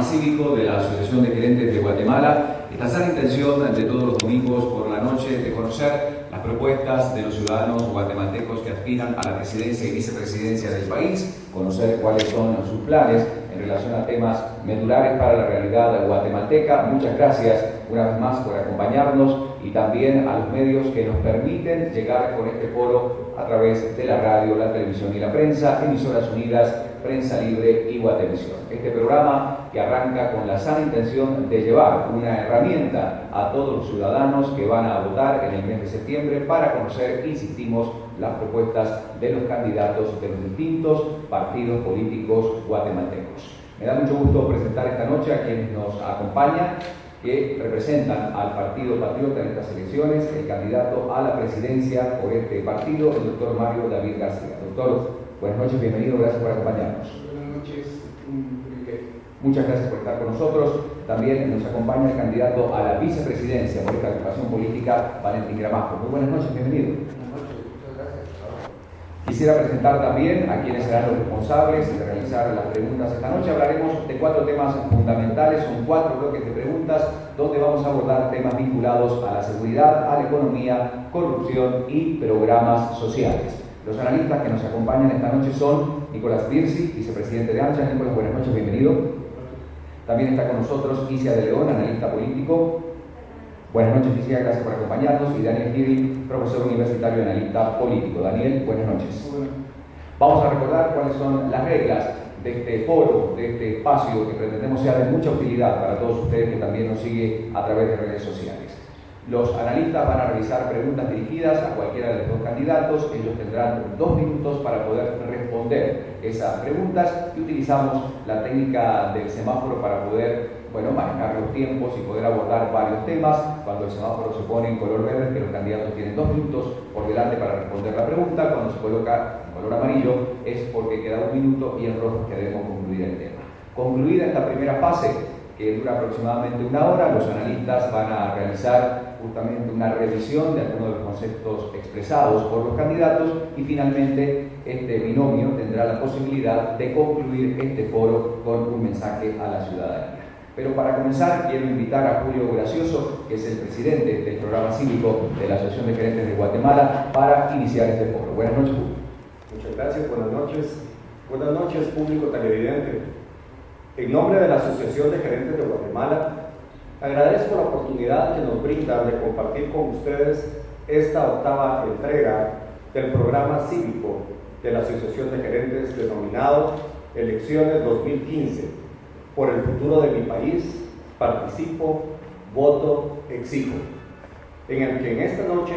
cívico de la Asociación de Gerentes de Guatemala. Esta sana intención de todos los domingos por la noche de conocer las propuestas de los ciudadanos guatemaltecos que aspiran a la presidencia y vicepresidencia del país, conocer cuáles son sus planes en relación a temas medulares para la realidad guatemalteca. Muchas gracias una vez más por acompañarnos y también a los medios que nos permiten llegar con este foro a través de la radio, la televisión y la prensa, Emisoras Unidas, Prensa Libre y Guatevisión. Este programa que arranca con la sana intención de llevar una herramienta a todos los ciudadanos que van a votar en el mes de septiembre para conocer, insistimos, las propuestas de los candidatos de los distintos partidos políticos guatemaltecos. Me da mucho gusto presentar esta noche a quienes nos acompañan, que representan al Partido Patriota en estas elecciones, el candidato a la presidencia por este partido, el doctor Mario David García. Doctor, buenas noches, bienvenido, gracias por acompañarnos. Buenas noches, un privilegio. Muchas gracias por estar con nosotros. También nos acompaña el candidato a la vicepresidencia por esta agrupación política, Valentín Gramajo. Muy buenas noches, bienvenido. Buenas noches, muchas gracias. Quisiera presentar también a quienes serán los responsables de realizar las preguntas esta noche. Hablaremos de 4 temas fundamentales, son 4 bloques de preguntas donde vamos a abordar temas vinculados a la seguridad, a la economía, corrupción y programas sociales. Los analistas que nos acompañan esta noche son Nicolás Pirsi, vicepresidente de ANCHA. Nicolás, buenas noches, bienvenido. También está con nosotros Isia de León, analista político. Buenas noches, Isia, gracias por acompañarnos. Y Daniel Giri, profesor universitario y analista político. Daniel, buenas noches. Vamos a recordar cuáles son las reglas de este foro, de este espacio que pretendemos sea de mucha utilidad para todos ustedes que también nos siguen a través de redes sociales. Los analistas van a realizar preguntas dirigidas a cualquiera de los 2 candidatos. Ellos tendrán 2 minutos para poder responder esas preguntas y utilizamos la técnica del semáforo para poder manejar los tiempos y poder abordar varios temas. Cuando el semáforo se pone en color verde, que los candidatos tienen 2 minutos por delante para responder la pregunta. Cuando se coloca en color amarillo es porque queda 1 minuto y en rojo que debemos concluir el tema. Concluida esta primera fase, que dura aproximadamente 1 hora, los analistas van a realizar justamente una revisión de algunos de los conceptos expresados por los candidatos y finalmente este binomio tendrá la posibilidad de concluir este foro con un mensaje a la ciudadanía. Pero para comenzar quiero invitar a Julio Gracioso, que es el presidente del programa cívico de la Asociación de Gerentes de Guatemala, para iniciar este foro. Buenas noches, Julio. Muchas gracias, buenas noches. Buenas noches, público televidente. En nombre de la Asociación de Gerentes de Guatemala, agradezco la oportunidad que nos brindan de compartir con ustedes esta 8ª entrega del programa cívico de la Asociación de Gerentes denominado Elecciones 2015. Por el futuro de mi país, participo, voto, exijo. En el que en esta noche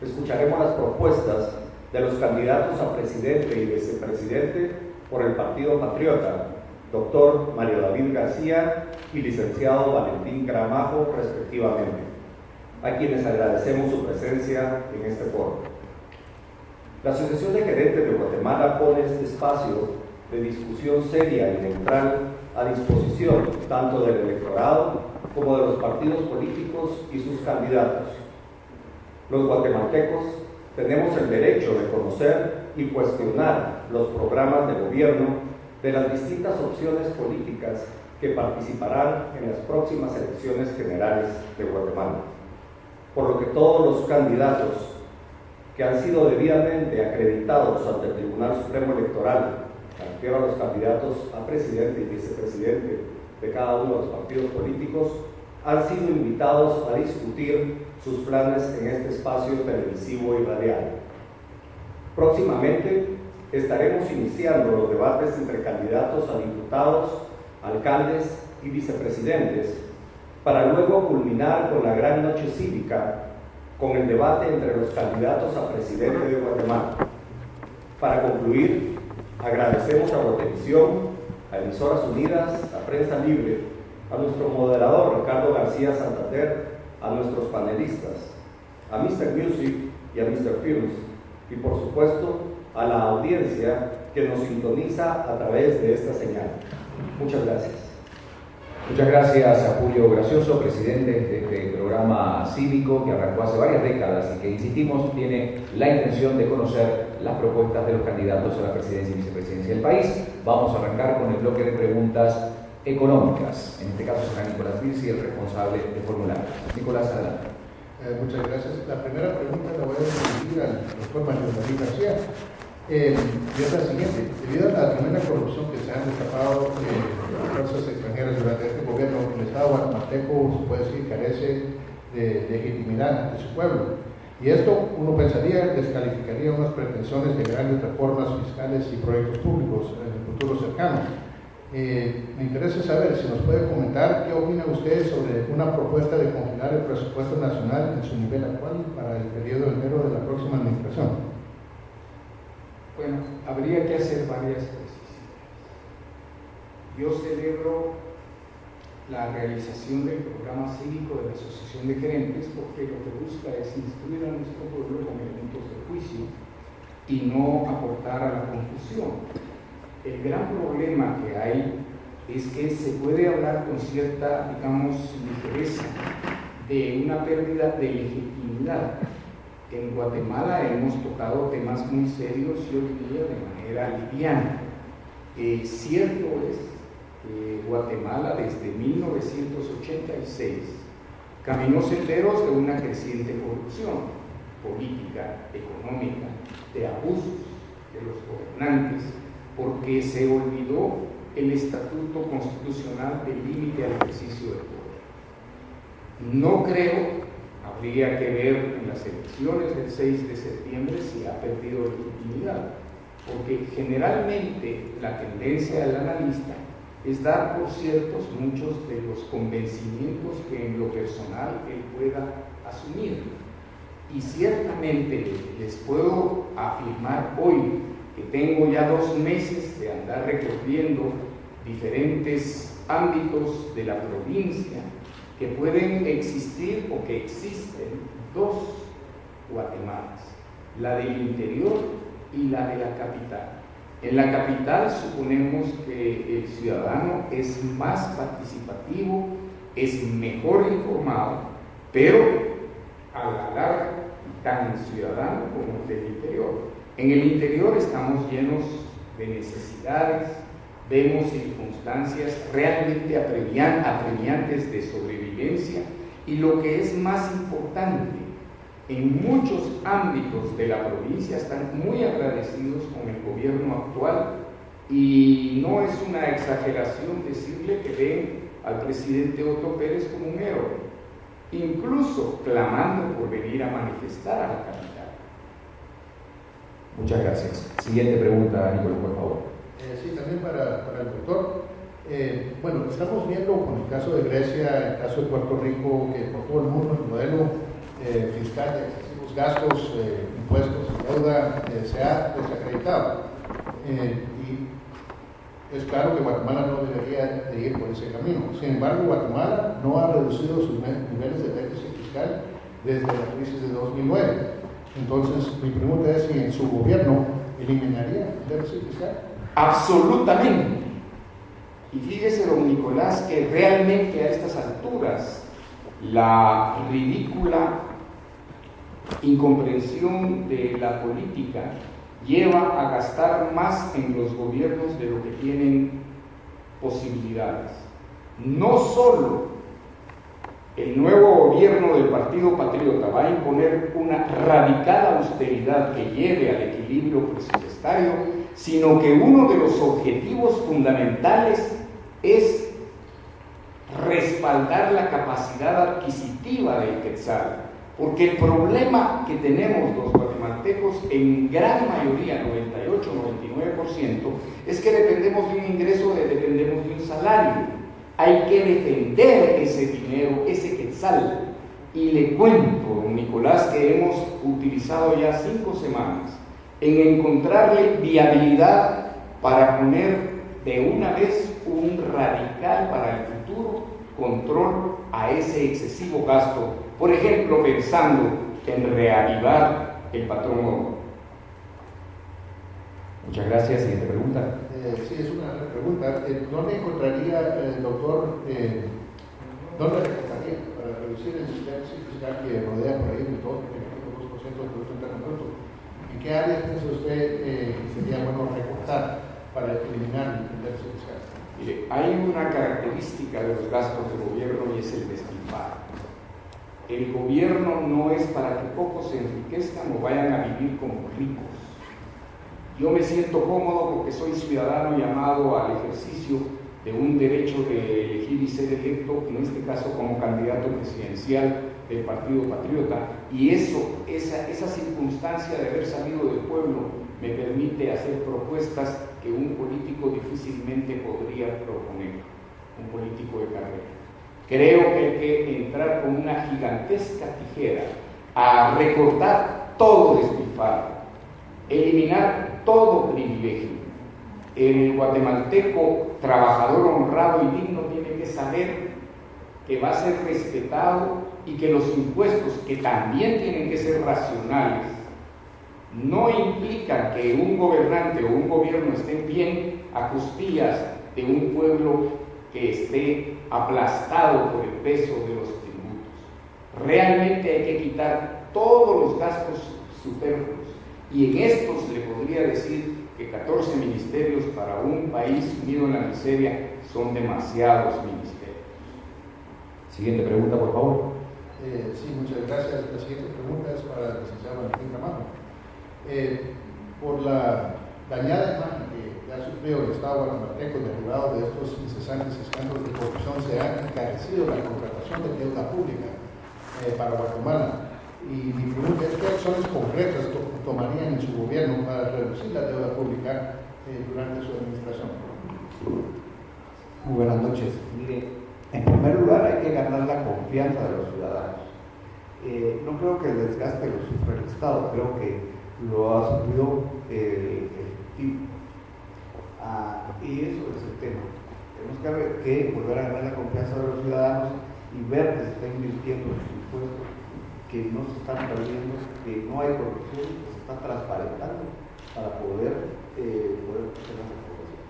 escucharemos las propuestas de los candidatos a presidente y vicepresidente por el Partido Patriota, doctor Mario David García y licenciado Valentín Gramajo, respectivamente, a quienes agradecemos su presencia en este foro. La Asociación de Gerentes de Guatemala pone este espacio de discusión seria y neutral a disposición tanto del electorado como de los partidos políticos y sus candidatos. Los guatemaltecos tenemos el derecho de conocer y cuestionar los programas de gobierno de las distintas opciones políticas que participarán en las próximas elecciones generales de Guatemala. Por lo que todos los candidatos que han sido debidamente acreditados ante el Tribunal Supremo Electoral, me refiero a los candidatos a presidente y vicepresidente de cada uno de los partidos políticos, han sido invitados a discutir sus planes en este espacio televisivo y radial. Próximamente estaremos iniciando los debates entre candidatos a diputados, alcaldes y vicepresidentes, para luego culminar con la gran noche cívica, con el debate entre los candidatos a presidente de Guatemala. Para concluir, agradecemos a Guatevisión, a Emisoras Unidas, a Prensa Libre, a nuestro moderador Ricardo García Santander, a nuestros panelistas, a Mr. Music y a Mr. Films, y por supuesto a la audiencia que nos sintoniza a través de esta señal. Muchas gracias. Muchas gracias a Julio Gracioso, presidente de este programa cívico que arrancó hace varias décadas y que, insistimos, tiene la intención de conocer las propuestas de los candidatos a la presidencia y vicepresidencia del país. Vamos a arrancar con el bloque de preguntas económicas. En este caso será Nicolás Virsi el responsable de formular. Nicolás, adelante. Muchas gracias. La primera pregunta la voy a dirigir al doctor Manuel David García. Y es la siguiente. Debido a la tremenda corrupción que se han destapado las fuerzas extranjeras durante este gobierno, el Estado guatemalteco, se puede decir, carece de legitimidad ante su pueblo. Y esto, uno pensaría, descalificaría unas pretensiones de grandes reformas fiscales y proyectos públicos en el futuro cercano. Me interesa saber si nos puede comentar qué opina usted sobre una propuesta de congelar el presupuesto nacional en su nivel actual para el periodo de enero de la próxima administración. Bueno, habría que hacer varias precisiones. Yo celebro la realización del programa cívico de la Asociación de Gerentes porque lo que busca es instruir a nuestro pueblo con elementos de juicio y no aportar a la confusión. El gran problema que hay es que se puede hablar con cierta, digamos, ligereza de una pérdida de legitimidad. En Guatemala hemos tocado temas muy serios, yo diría, de manera liviana. Cierto es que Guatemala desde 1986 caminó senderos de una creciente corrupción política, económica, de abusos de los gobernantes, porque se olvidó el estatuto constitucional del límite al ejercicio del poder. No creo, habría que ver en las elecciones del 6 de septiembre si ha perdido legitimidad, porque generalmente la tendencia del analista es dar por ciertos muchos de los convencimientos que en lo personal él pueda asumir. Y ciertamente les puedo afirmar hoy que tengo ya 2 meses de andar recorriendo diferentes ámbitos de la provincia, que pueden existir o que existen 2 Guatemalas, la del interior y la de la capital. En la capital suponemos que el ciudadano es más participativo, es mejor informado, pero a la larga, tan ciudadano como el del interior. En el interior estamos llenos de necesidades, vemos circunstancias realmente apremiantes de sobrevivencia y lo que es más importante, en muchos ámbitos de la provincia están muy agradecidos con el gobierno actual y no es una exageración decirle que ven al presidente Otto Pérez como un héroe, incluso clamando por venir a manifestar a la capital. Muchas gracias. Siguiente pregunta, Nicolás, por favor. Sí, también para el doctor. Bueno, estamos viendo con el caso de Grecia, el caso de Puerto Rico, que por todo el mundo el modelo fiscal de excesivos gastos, impuestos y deuda se ha desacreditado. Y es claro que Guatemala no debería de ir por ese camino. Sin embargo, Guatemala no ha reducido sus niveles de déficit fiscal desde la crisis de 2009. Entonces, mi pregunta es si en su gobierno eliminaría el déficit fiscal. Absolutamente. Y fíjese, don Nicolás, que realmente a estas alturas la ridícula incomprensión de la política lleva a gastar más en los gobiernos de lo que tienen posibilidades. No solo el nuevo gobierno del Partido Patriota va a imponer una radical austeridad que lleve al equilibrio presupuestario, sino que uno de los objetivos fundamentales es respaldar la capacidad adquisitiva del quetzal, porque el problema que tenemos los guatemaltecos en gran mayoría, 98-99%, es que dependemos de un ingreso, dependemos de un salario. Hay que defender ese dinero, ese quetzal. Y le cuento, don Nicolás, que hemos utilizado ya 5 semanas en encontrarle viabilidad para poner de una vez un radical para el futuro control a ese excesivo gasto, por ejemplo, pensando en reavivar el patrón oro. Muchas gracias. Siguiente pregunta. Sí, es una pregunta. ¿Dónde encontraría, doctor, dónde recomendaría para reducir el déficit fiscal que rodea por ahí el 2% del Producto Interno Bruto? ¿En qué áreas piensa usted que sería bueno recortar para eliminar el déficit fiscal? Mire, hay una característica de los gastos de gobierno y es el despilfarro. El gobierno no es para que pocos se enriquezcan o vayan a vivir como ricos. Yo me siento cómodo porque soy ciudadano llamado al ejercicio de un derecho de elegir y ser electo, en este caso como candidato presidencial del Partido Patriota, y esa circunstancia de haber salido del pueblo me permite hacer propuestas que un político difícilmente podría proponer, un político de carrera. Creo que hay que entrar con una gigantesca tijera a recortar todo despilfarro, eliminar todo privilegio. El guatemalteco trabajador honrado y digno tiene que saber que va a ser respetado y que los impuestos, que también tienen que ser racionales, no implican que un gobernante o un gobierno estén bien a costillas de un pueblo que esté aplastado por el peso de los tributos. Realmente hay que quitar todos los gastos superfluos, y en estos le podría decir que 14 ministerios para un país sumido en la miseria son demasiados ministerios. Siguiente pregunta, por favor. Sí, muchas gracias. La siguiente pregunta es para el licenciado Valentín Gramajo. Por la dañada imagen que ha sufrido el Estado guatemalteco derivado de estos incesantes escándalos de corrupción, se ha encarecido la contratación de deuda pública para Guatemala. Y mi pregunta es: ¿qué acciones concretas tomarían en su gobierno para reducir la deuda pública durante su administración? Muy buenas noches. Mire, en primer lugar hay que ganar la confianza de los ciudadanos. No creo que el desgaste lo sufra el Estado, creo que lo ha sufrido el Ejecutivo. Y eso es el tema. Tenemos que volver a ganar la confianza de los ciudadanos y ver que se está invirtiendo en sus impuestos, que no se están perdiendo, que no hay corrupción, que se está transparentando para poder hacer la población.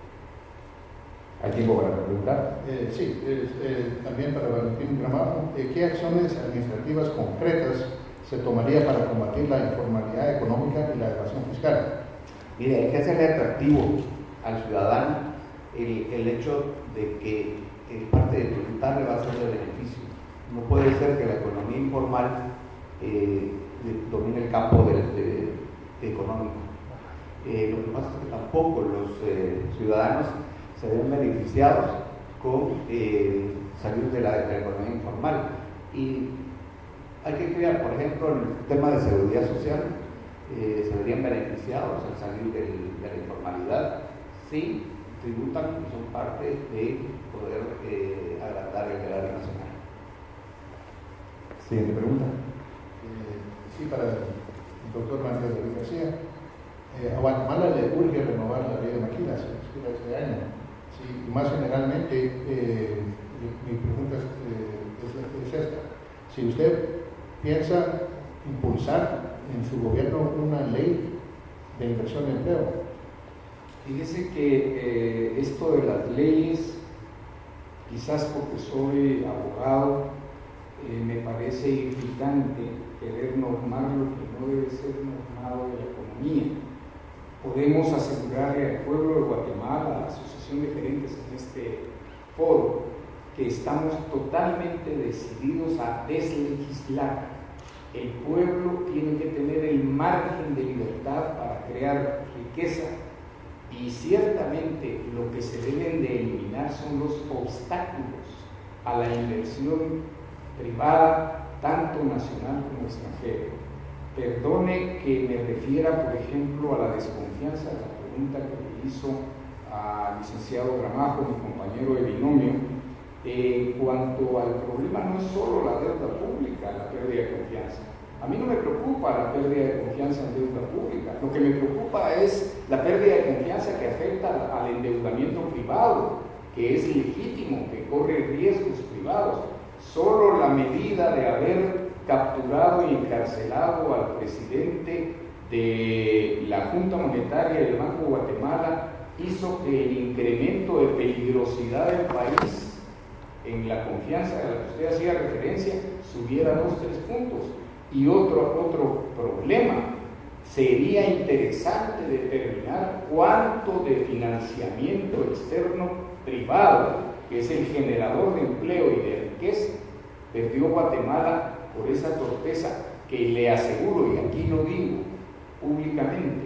¿Hay tiempo para preguntar? Sí, también para Valentín Gramajo. ¿Qué acciones administrativas concretas se tomaría para combatir la informalidad económica y la evasión fiscal? Mire, hay que hacerle atractivo al ciudadano el hecho de que parte de tributar le va a ser de beneficio. No puede ser que la economía informal domine el campo económico. Lo que pasa es que tampoco los ciudadanos se ven beneficiados con salir de la economía informal. Y hay que cuidar, por ejemplo, el tema de seguridad social, se verían beneficiados al salir de la informalidad si tributan y son parte de poder agrandar el erario nacional. Siguiente pregunta. Sí, para el doctor Manuel David García. A Guatemala le urge renovar la ley de maquilas, se expira este año. Sí, y más generalmente, mi pregunta es esta: si usted piensa impulsar en su gobierno una ley de inversión y empleo. Fíjese que esto de las leyes, quizás porque soy abogado, me parece irritante querer normar lo que no debe ser normado de la economía. Podemos asegurarle al pueblo de Guatemala, a la Asociación de Gerentes en este foro, que estamos totalmente decididos a deslegislar. El pueblo tiene que tener el margen de libertad para crear riqueza, y ciertamente lo que se deben de eliminar son los obstáculos a la inversión privada, tanto nacional como extranjera. Perdone que me refiera, por ejemplo, a la desconfianza de la pregunta que le hizo al licenciado Gramajo, mi compañero de binomio, en cuanto al problema. No es solo la deuda pública, la pérdida de confianza. A mí no me preocupa la pérdida de confianza en deuda pública. Lo que me preocupa es la pérdida de confianza que afecta al endeudamiento privado, que es legítimo, que corre riesgos privados. Solo la medida de haber capturado y encarcelado al presidente de la Junta Monetaria del Banco de Guatemala hizo que el incremento de peligrosidad del país en la confianza a la que usted hacía referencia subiera 2-3 puntos. Y otro problema, sería interesante determinar cuánto de financiamiento externo privado, que es el generador de empleo y de riqueza, perdió Guatemala por esa torpeza que le aseguro, y aquí lo digo públicamente,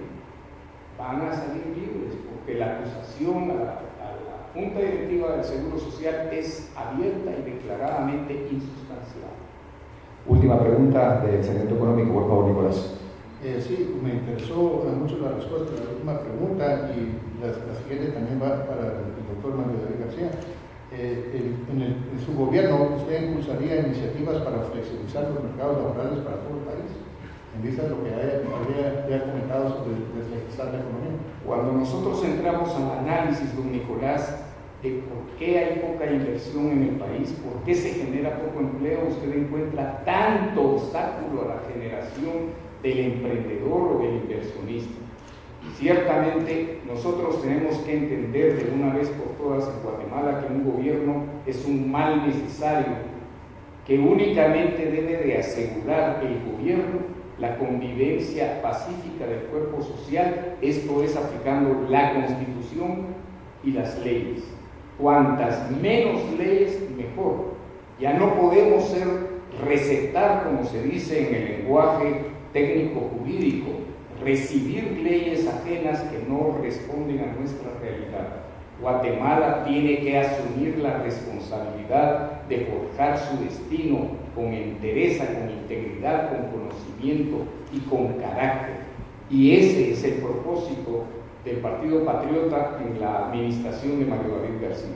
van a salir libres, porque la acusación a la Junta Directiva del Seguro Social es abierta y declaradamente insustancial. Última pregunta del Segmento Económico, por favor, Nicolás. Sí, me interesó mucho la respuesta de la última pregunta y la siguiente también va para el doctor Mario David García. En su gobierno, ¿usted impulsaría iniciativas para flexibilizar los mercados laborales para todo el país? En vista de lo que había comentado sobre deslegislar la economía. Cuando nosotros entramos al análisis, don Nicolás, de por qué hay poca inversión en el país, por qué se genera poco empleo, usted encuentra tanto obstáculo a la generación del emprendedor o del inversionista. Ciertamente nosotros tenemos que entender de una vez por todas en Guatemala que un gobierno es un mal necesario, que únicamente debe de asegurar el gobierno la convivencia pacífica del cuerpo social, esto es aplicando la Constitución y las leyes. Cuantas menos leyes, mejor. Ya no podemos recetar, como se dice en el lenguaje técnico jurídico, recibir leyes ajenas que no responden a nuestra realidad. Guatemala tiene que asumir la responsabilidad de forjar su destino con entereza, con integridad, con conocimiento y con carácter. Y ese es el propósito del Partido Patriota en la administración de Mario David García.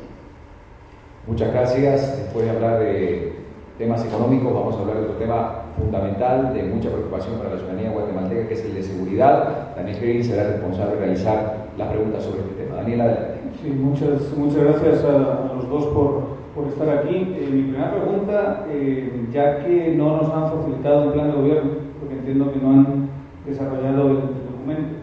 Muchas gracias. Después de hablar de temas económicos, vamos a hablar de otro tema fundamental, de mucha preocupación para la ciudadanía guatemalteca, que es el de seguridad. Daniel Green será el responsable de realizar las preguntas sobre este tema. Daniel, adelante. Sí, muchas gracias a los dos por estar aquí. Mi primera pregunta, ya que no nos han facilitado un plan de gobierno, porque entiendo que no han desarrollado el documento,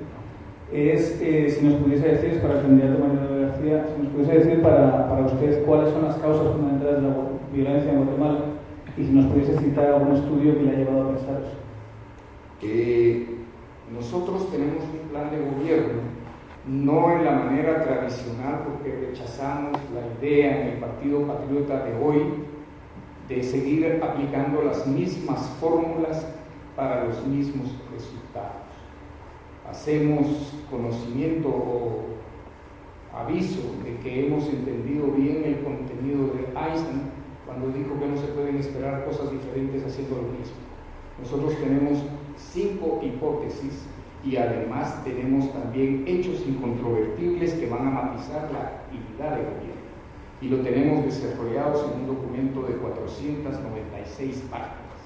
es si nos pudiese decir, para el candidato Mario García, si nos pudiese decir para usted cuáles son las causas fundamentales de la violencia en Guatemala y si nos pudiese citar algún estudio que le ha llevado a pensar eso. Nosotros tenemos un plan de gobierno, no en la manera tradicional, porque rechazamos la idea en el Partido Patriota de hoy de seguir aplicando las mismas fórmulas para los mismos resultados. Hacemos conocimiento o aviso de que hemos entendido bien el contenido de Einstein cuando dijo que no se pueden esperar cosas diferentes haciendo lo mismo. Nosotros tenemos 5 hipótesis y además tenemos también hechos incontrovertibles que van a matizar la actividad del gobierno. Y lo tenemos desarrollados en un documento de 496 páginas,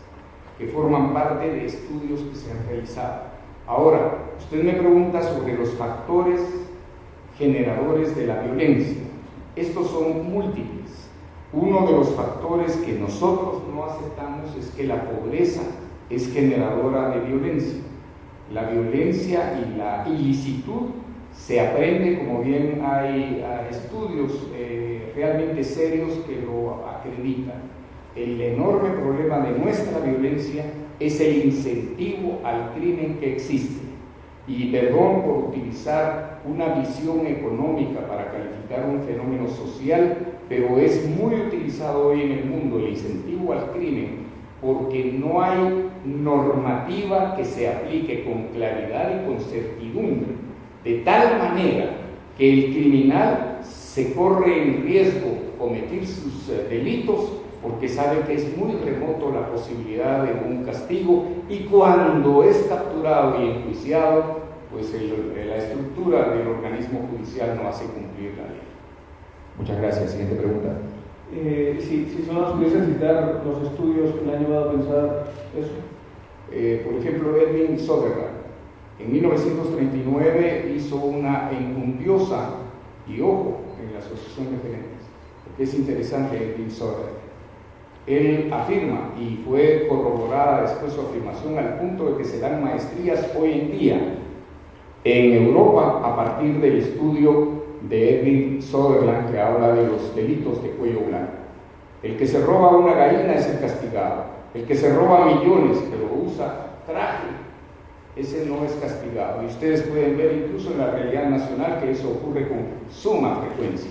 que forman parte de estudios que se han realizado. Ahora, usted me pregunta sobre los factores generadores de la violencia. Estos son múltiples. Uno de los factores que nosotros no aceptamos es que la pobreza es generadora de violencia. La violencia y la ilicitud se aprende, como bien hay estudios realmente serios que lo acreditan. El enorme problema de nuestra violencia es el incentivo al crimen que existe. Y perdón por utilizar una visión económica para calificar un fenómeno social, pero es muy utilizado hoy en el mundo el incentivo al crimen, porque no hay normativa que se aplique con claridad y con certidumbre, de tal manera que el criminal se corre en riesgo cometer sus delitos porque sabe que es muy remoto la posibilidad de un castigo, y cuando es capturado y enjuiciado, pues la estructura del organismo judicial no hace cumplir la ley. Muchas gracias. Siguiente pregunta. Si solo nos pudiese citar los estudios que le han llevado a pensar eso. Por ejemplo, Edwin Sutherland en 1939 hizo una encumbiosa, y ojo, en la Asociación de Gerentes, porque es interesante Edwin Sutherland. Él afirma, y fue corroborada después su afirmación al punto de que se dan maestrías hoy en día en Europa a partir del estudio de Edwin Sutherland, que habla de los delitos de cuello blanco. El que se roba una gallina es el castigado. El que se roba millones pero usa traje, ese no es castigado. Y ustedes pueden ver incluso en la realidad nacional que eso ocurre con suma frecuencia.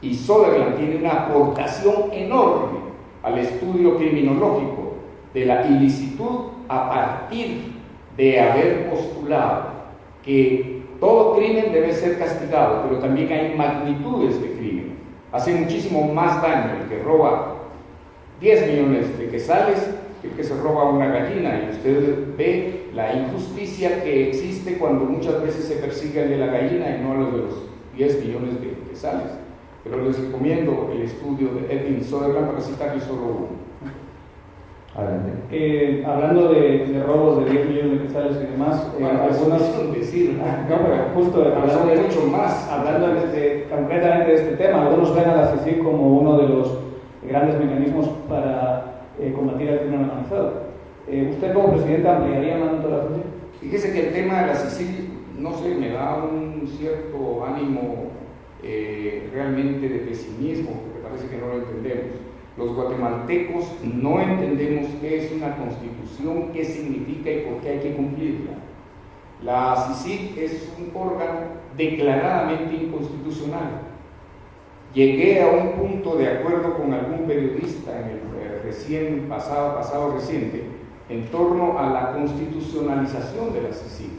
Y Söderland tiene una aportación enorme al estudio criminológico de la ilicitud a partir de haber postulado que todo crimen debe ser castigado, pero también hay magnitudes de crimen. Hace muchísimo más daño el que roba 10 millones de quetzales que el que se roba una gallina, y usted ve la injusticia que existe cuando muchas veces se persigue al de la gallina y no a los de los 10 millones de quetzales. Pero les recomiendo el estudio de Edwin Söderland para citarles solo uno. Adelante. Hablando de robos de 10 millones de quetzales y demás, algunos decir, no, pero justo hablando mucho más. Hablando concretamente de este tema, algunos ven a la CICIG como uno de los grandes mecanismos para combatir el crimen organizado. ¿Usted como presidente ampliaría el mandato de la CICIG? Fíjese que el tema de la CICIG, no sé, me da un cierto ánimo realmente de pesimismo, porque parece que no lo entendemos. Los guatemaltecos no entendemos qué es una constitución, qué significa y por qué hay que cumplirla. La CICIG es un órgano declaradamente inconstitucional. Llegué a un punto de acuerdo con algún periodista en el pasado reciente en torno a la constitucionalización de la CICIG.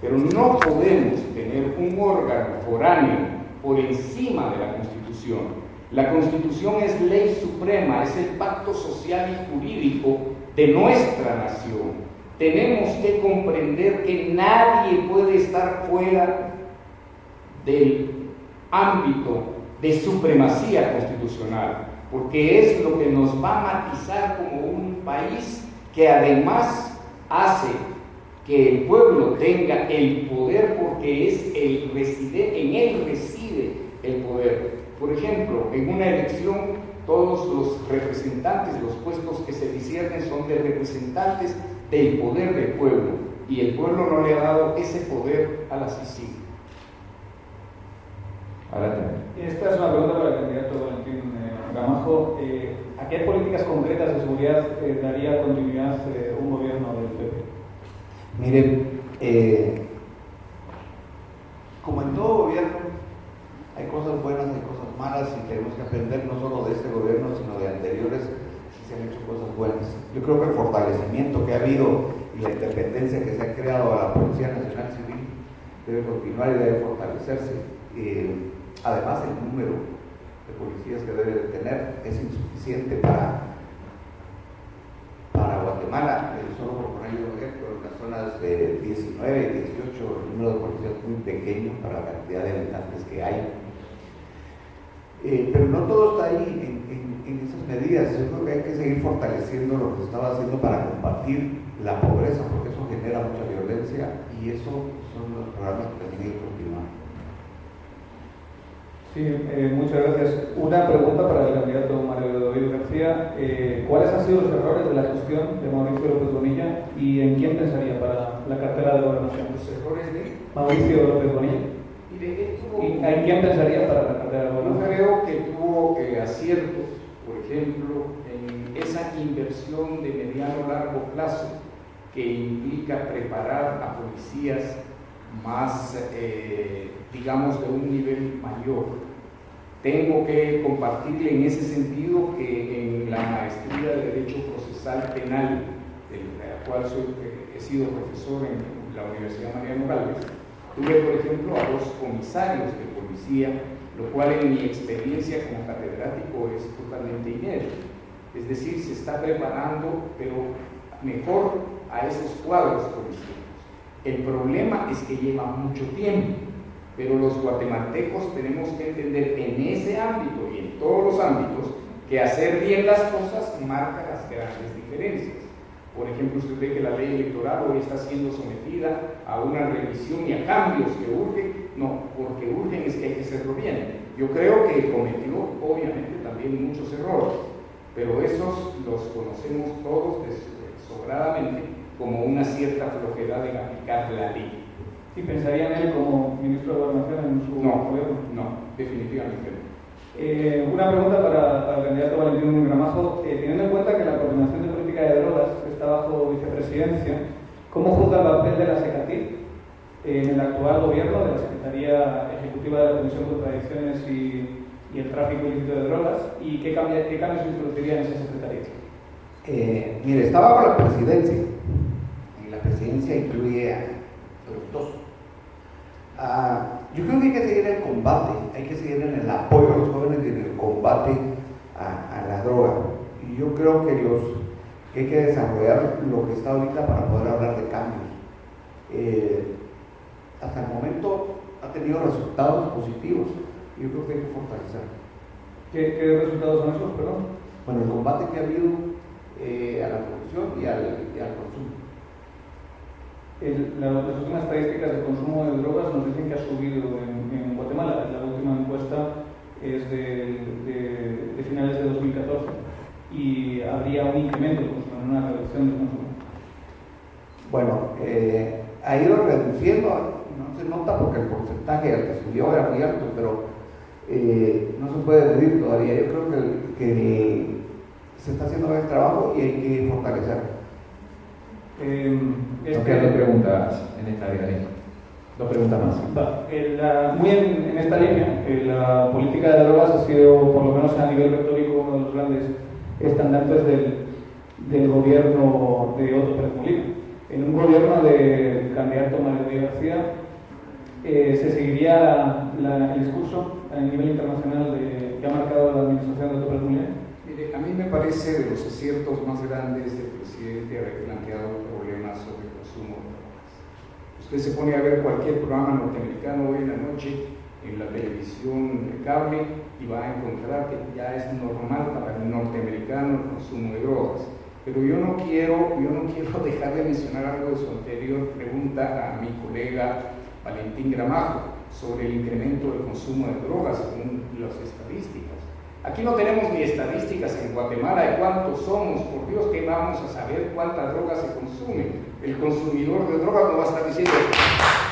Pero no podemos tener un órgano foráneo por encima de la Constitución. La Constitución es ley suprema, es el pacto social y jurídico de nuestra nación. Tenemos que comprender que nadie puede estar fuera del ámbito de supremacía constitucional, porque es lo que nos va a matizar como un país que además hace que el pueblo tenga el poder, porque es en él reside el poder. Por ejemplo, en una elección todos los representantes, los puestos que se disciernen son de representantes del poder del pueblo, y el pueblo no le ha dado ese poder a la CICIG. Esta es una pregunta para el candidato Valentín Gramajo. ¿A qué políticas concretas de seguridad daría continuidad un gobierno del PP? Mire, como en todo gobierno, hay cosas buenas, hay cosas malas, y tenemos que aprender no solo de este gobierno, sino de anteriores, si se han hecho cosas buenas. Yo creo que el fortalecimiento que ha habido y la independencia que se ha creado a la Policía Nacional Civil debe continuar y debe fortalecerse. Además, el número de policías que debe de tener es insuficiente para Guatemala. Solo por poner un ejemplo, en las zonas de 19 y 18 el número de policías es muy pequeño para la cantidad de habitantes que hay. Pero no todo está ahí en esas medidas. Yo creo que hay que seguir fortaleciendo lo que se estaba haciendo para combatir la pobreza, porque eso genera mucha violencia, y eso son los programas que tienen que continuar. Sí, muchas gracias. Una pregunta para el candidato Mario David García. ¿Cuáles han sido los errores de la gestión de Mauricio López Bonilla, y en quién pensaría para la cartera de gobernación? Los errores de Mauricio López Bonilla. ¿Y en quién pensaría para la cartera de Yo gobernación? creo que tuvo aciertos, por ejemplo, en esa inversión de mediano largo plazo que implica preparar a policías más, digamos, de un nivel mayor. Tengo que compartirle en ese sentido que en la maestría de Derecho Procesal Penal, de la cual he sido profesor en la Universidad Mariano Gálvez, tuve, por ejemplo, a 2 comisarios de policía, lo cual en mi experiencia como catedrático es totalmente inédito. Es decir, se está preparando, pero mejor, a esos cuadros policíacos. El problema es que lleva mucho tiempo, pero los guatemaltecos tenemos que entender en ese ámbito y en todos los ámbitos que hacer bien las cosas marca las grandes diferencias. Por ejemplo, usted ve que la ley electoral hoy está siendo sometida a una revisión y a cambios que urgen. No, porque urgen es que hay que hacerlo bien. Yo creo que cometió, obviamente, también muchos errores, pero esos los conocemos todos sobradamente como una cierta flojedad en aplicar la ley. ¿Y pensaría en él como ministro de Gobernación en su gobierno? No, definitivamente no. Una pregunta para el candidato Valentín Gramajo. Teniendo en cuenta que la Coordinación de Política de Drogas está bajo vicepresidencia, ¿cómo juzga el papel de la SECATIP en el actual gobierno, de la Secretaría Ejecutiva de la Comisión contra Adicciones y y el tráfico ilícito de drogas, y qué cambios se introducirían en esa secretaría. Mire, está bajo la presidencia, y la presidencia incluye a los dos. Yo creo que hay que seguir el combate, hay que seguir en el apoyo a los jóvenes y en el combate a la droga. Y yo creo que hay que desarrollar lo que está ahorita para poder hablar de cambios. Hasta el momento ha tenido resultados positivos, y yo creo que hay que fortalecer. ¿Qué resultados son esos, perdón? Bueno, el combate que ha habido a la producción y al consumo. Las últimas estadísticas de consumo de drogas nos dicen que ha subido en Guatemala. La última encuesta es de finales de 2014 y habría un incremento del consumo, una reducción del consumo. Bueno, ha ido reduciendo, no se nota porque el porcentaje al que subió era muy alto, pero no se puede medir todavía. Yo creo que se está haciendo el trabajo y hay que fortalecerlo. Nos quedan dos preguntas en esta área. Dos preguntas más. Muy en esta línea, la política de drogas ha sido, por lo menos a nivel retórico, uno de los grandes estandartes del gobierno de Otto Pérez Molina. En un gobierno del candidato Mario Díaz García, ¿se seguiría el discurso a nivel internacional que ha marcado la administración de Otto Pérez Molina? Mire, a mí me parece de los aciertos más grandes del presidente haber planteado problemas sobre el consumo de drogas. Usted se pone a ver cualquier programa norteamericano hoy en la noche en la televisión de cable y va a encontrar que ya es normal para el norteamericano el consumo de drogas. Pero yo no quiero dejar de mencionar algo de su anterior pregunta a mi colega Valentín Gramajo sobre el incremento del consumo de drogas según las estadísticas. Aquí no tenemos ni estadísticas en Guatemala de cuántos somos, por Dios, que vamos a saber cuántas drogas se consumen. El consumidor de drogas no va a estar diciendo,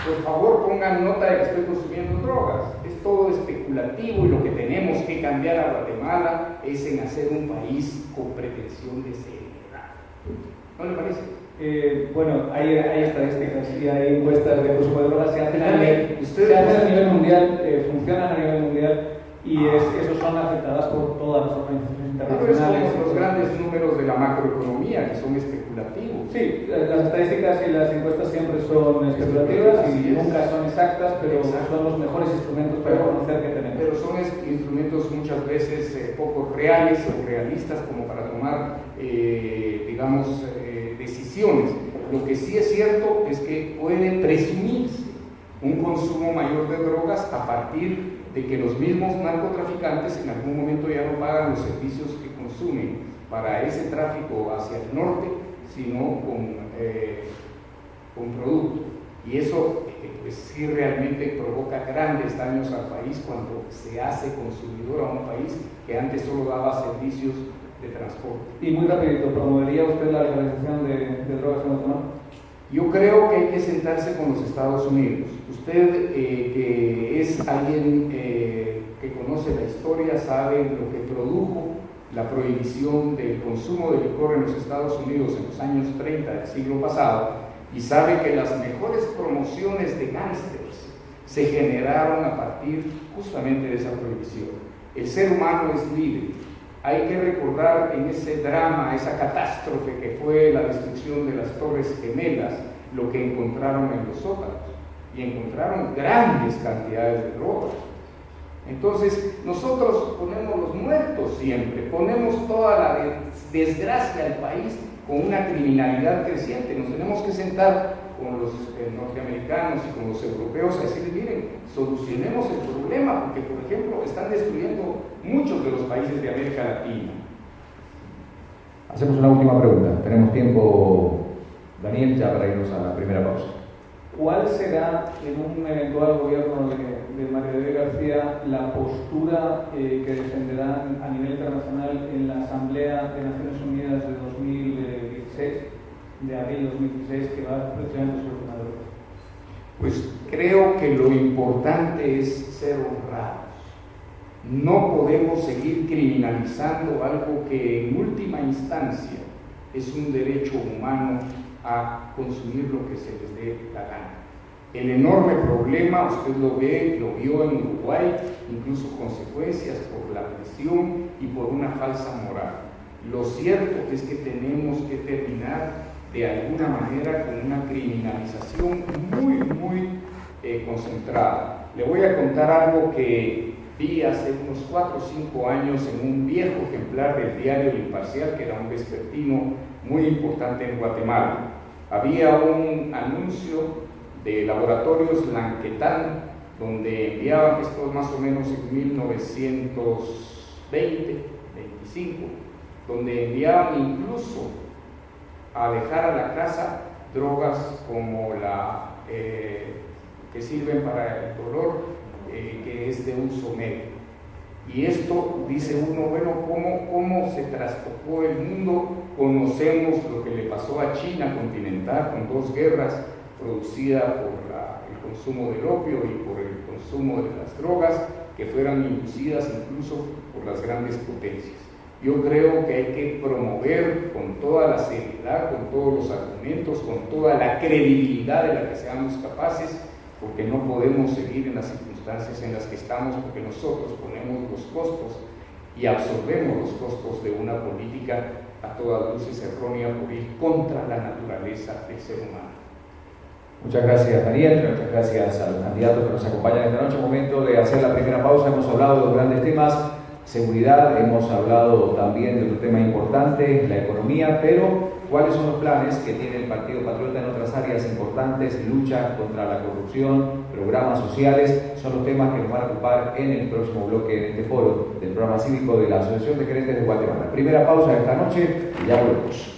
por favor pongan nota de que estoy consumiendo drogas. Es todo especulativo y lo que tenemos que cambiar a Guatemala es en hacer un país con pretensión de seriedad. ¿No le parece? Bueno, hay estadísticas y hay encuestas de consumo de drogas, se hacen a nivel mundial, funcionan a nivel mundial. Y esos son aceptadas por todas las organizaciones internacionales. Pero es como los grandes números de la macroeconomía, que son especulativos. Sí, las estadísticas y las encuestas siempre son especulativas y nunca son exactas, pero son los mejores instrumentos para conocer qué tenemos. Pero son instrumentos muchas veces poco reales o realistas como para tomar, decisiones. Lo que sí es cierto es que puede presumirse un consumo mayor de drogas a partir de que los mismos narcotraficantes en algún momento ya no pagan los servicios que consumen para ese tráfico hacia el norte, sino con producto. Y eso pues sí realmente provoca grandes daños al país cuando se hace consumidor a un país que antes solo daba servicios de transporte. Y muy rapidito, ¿promovería usted la legalización de drogas en Guatemala? Yo creo que hay que sentarse con los Estados Unidos. Usted, que es alguien que conoce la historia, sabe lo que produjo la prohibición del consumo de licor en los Estados Unidos en los años 30 del siglo pasado, y sabe que las mejores promociones de gángsters se generaron a partir justamente de esa prohibición. El ser humano es libre. Hay que recordar en ese drama, esa catástrofe que fue la destrucción de las Torres Gemelas, lo que encontraron en los sótanos, y encontraron grandes cantidades de drogas. Entonces, nosotros ponemos los muertos siempre, ponemos toda la desgracia al país con una criminalidad creciente. Nos tenemos que sentar con los norteamericanos y con los europeos a decirles, miren, solucionemos el problema, porque, por ejemplo, están destruyendo muchos de los países de América Latina. Hacemos una última pregunta. Tenemos tiempo, Daniel, ya para irnos a la primera pausa. ¿Cuál será en un eventual gobierno de Mario Díaz García la postura que defenderán a nivel internacional en la Asamblea de Naciones Unidas de 2016, de abril 2016, que va precisamente sobre el tema de drogas? Pues creo que lo importante es ser honrados. No podemos seguir criminalizando algo que en última instancia es un derecho humano a consumir lo que se les dé la gana. El enorme problema, usted lo vio en Uruguay, incluso consecuencias por la presión y por una falsa moral. Lo cierto es que tenemos que terminar de alguna manera con una criminalización muy concentrada. Le voy a contar algo que vi hace unos 4 o 5 años en un viejo ejemplar del diario El Imparcial, que era un vespertino muy importante en Guatemala. Había un anuncio de Laboratorios Lanquetán, donde enviaban, esto más o menos en 1925, donde enviaban incluso a dejar a la casa drogas como que sirven para el dolor, que es de uso médico. Y esto, dice uno, bueno, ¿cómo se trastocó el mundo? Conocemos lo que le pasó a China continental con 2 guerras producidas por el consumo del opio y por el consumo de las drogas, que fueran inducidas incluso por las grandes potencias. Yo creo que hay que promover con toda la seriedad, con todos los argumentos, con toda la credibilidad de la que seamos capaces, porque no podemos seguir en las circunstancias en las que estamos, porque nosotros ponemos los costos y absorbemos los costos de una política a todas luces errónea por ir contra la naturaleza del ser humano. Muchas gracias, Daniel. Muchas gracias a los candidatos que nos acompañan esta noche. Momento de hacer la primera pausa. Hemos hablado de los grandes temas, seguridad, hemos hablado también de otro tema importante, la economía, pero ¿cuáles son los planes que tiene el Partido Patriota en otras áreas importantes? Lucha contra la corrupción, programas sociales, son los temas que nos van a ocupar en el próximo bloque en este foro del programa cívico de la Asociación de Gerentes de Guatemala. Primera pausa de esta noche y ya volvemos.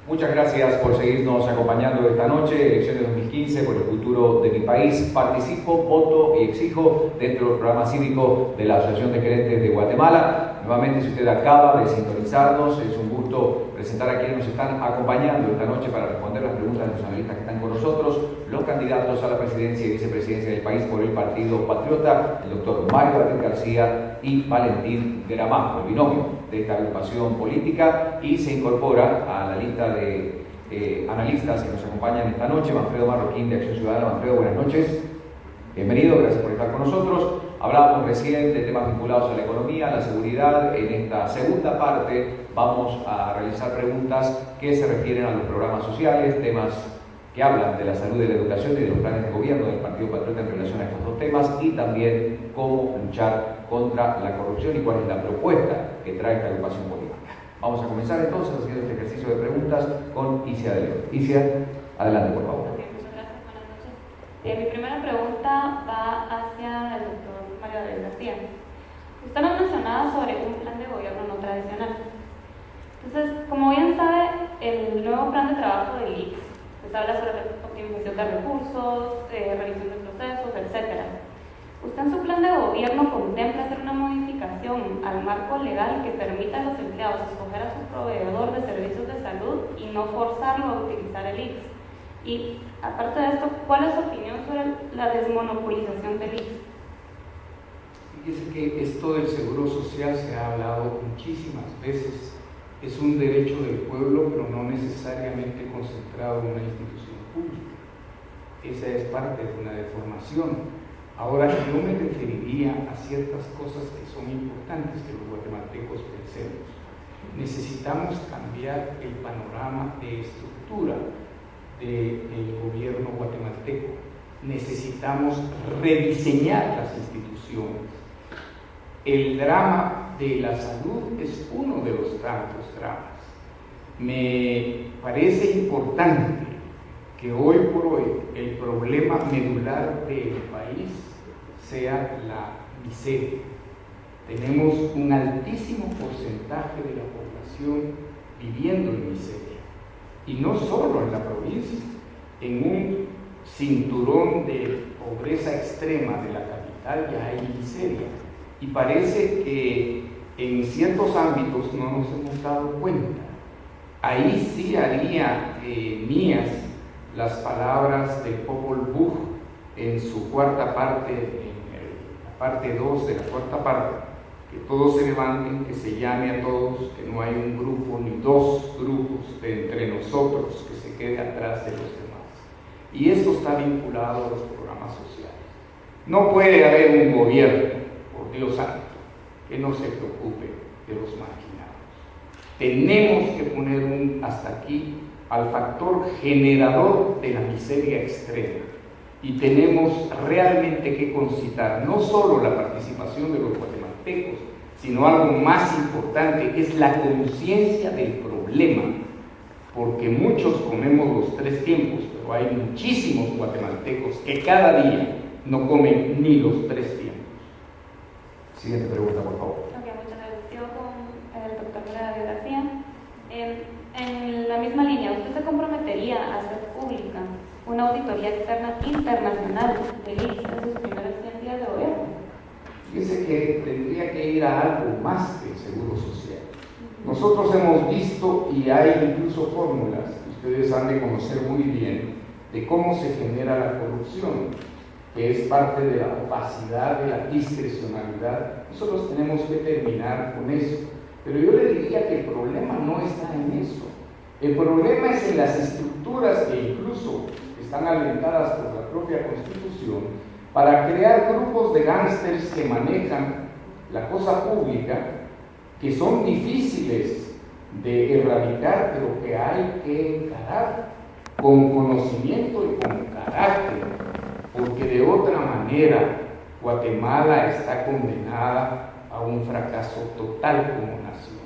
Muchas gracias por seguirnos acompañando esta noche. Elecciones 2015 por el futuro de mi país. Participo, voto y exijo dentro del programa cívico de la Asociación de Gerentes de Guatemala. Nuevamente, si usted acaba de sintonizarnos, es un gusto presentar a quienes nos están acompañando esta noche para responder las preguntas de los analistas que están con nosotros, los candidatos a la presidencia y vicepresidencia del país por el Partido Patriota, el doctor Mario David García y Valentín Gramajo, el binomio de esta agrupación política, y se incorpora a la lista de analistas que nos acompañan esta noche, Manfredo Marroquín de Acción Ciudadana. Manfredo, buenas noches. Bienvenido, gracias por estar con nosotros. Hablábamos recién de temas vinculados a la economía, a la seguridad. En esta segunda parte vamos a realizar preguntas que se refieren a los programas sociales, temas que hablan de la salud y de la educación y de los planes de gobierno del Partido Patriota en relación a estos 2 temas, y también cómo luchar contra la corrupción y cuál es la propuesta que trae esta agrupación política. Vamos a comenzar entonces haciendo este ejercicio de preguntas con Isia de León. Isia, adelante, por favor. Muchas gracias, buenas noches. Mi primera pregunta va hacia el doctor Mario David García. Usted nos mencionaba sobre un plan de gobierno no tradicional. Entonces, como bien sabe, el nuevo plan de trabajo del ICS pues habla sobre optimización de recursos, revisión de procesos, etc. ¿Usted en su plan de gobierno contempla hacer una modificación al marco legal que permita a los empleados escoger a su proveedor de servicios de salud y no forzarlo a utilizar el ICS? Y aparte de esto, ¿cuál es su opinión sobre la desmonopolización del ICS? Fíjese que esto del seguro social se ha hablado muchísimas veces. Es un derecho del pueblo, pero no necesariamente concentrado en una institución pública. Esa es parte de una deformación. Ahora, yo me referiría a ciertas cosas que son importantes que los guatemaltecos pensemos. Necesitamos cambiar el panorama de estructura del gobierno guatemalteco. Necesitamos rediseñar las instituciones. El drama de la salud es uno de los tantos dramas. Me parece importante que hoy por hoy el problema medular del país sea la miseria. Tenemos un altísimo porcentaje de la población viviendo en miseria. Y no solo en la provincia, en un cinturón de pobreza extrema de la capital ya hay miseria. Y parece que en ciertos ámbitos no nos hemos dado cuenta. Ahí sí haría mías las palabras de Popol Vuh en su cuarta parte, en la parte 2 de la cuarta parte, que todos se levanten, que se llame a todos, que no hay un grupo ni 2 grupos de entre nosotros que se quede atrás de los demás. Y esto está vinculado a los programas sociales. No puede haber un gobierno, por Dios santo, que no se preocupe de los marginados. Tenemos que poner un hasta aquí al factor generador de la miseria extrema. Y tenemos realmente que concitar no solo la participación de los guatemaltecos, sino algo más importante, es la conciencia del problema. Porque muchos comemos los 3 tiempos, pero hay muchísimos guatemaltecos que cada día no comen ni los 3 tiempos. Siguiente pregunta, por favor. Ok, muchas gracias. Sigo con el doctor David García. En la misma línea, ¿usted se comprometería a hacer pública una auditoría externa internacional del ICS en sus primeros 100 días de gobierno? Fíjese que tendría que ir a algo más que el Seguro Social. Nosotros hemos visto, y hay incluso fórmulas que ustedes han de conocer muy bien, de cómo se genera la corrupción, que es parte de la opacidad, de la discrecionalidad. Nosotros tenemos que terminar con eso. Pero yo le diría que el problema no está en eso. El problema es en las estructuras que incluso están alentadas por la propia Constitución para crear grupos de gángsters que manejan la cosa pública, que son difíciles de erradicar, pero que hay que encarar con conocimiento y con carácter, porque de otra manera Guatemala está condenada a un fracaso total como nación.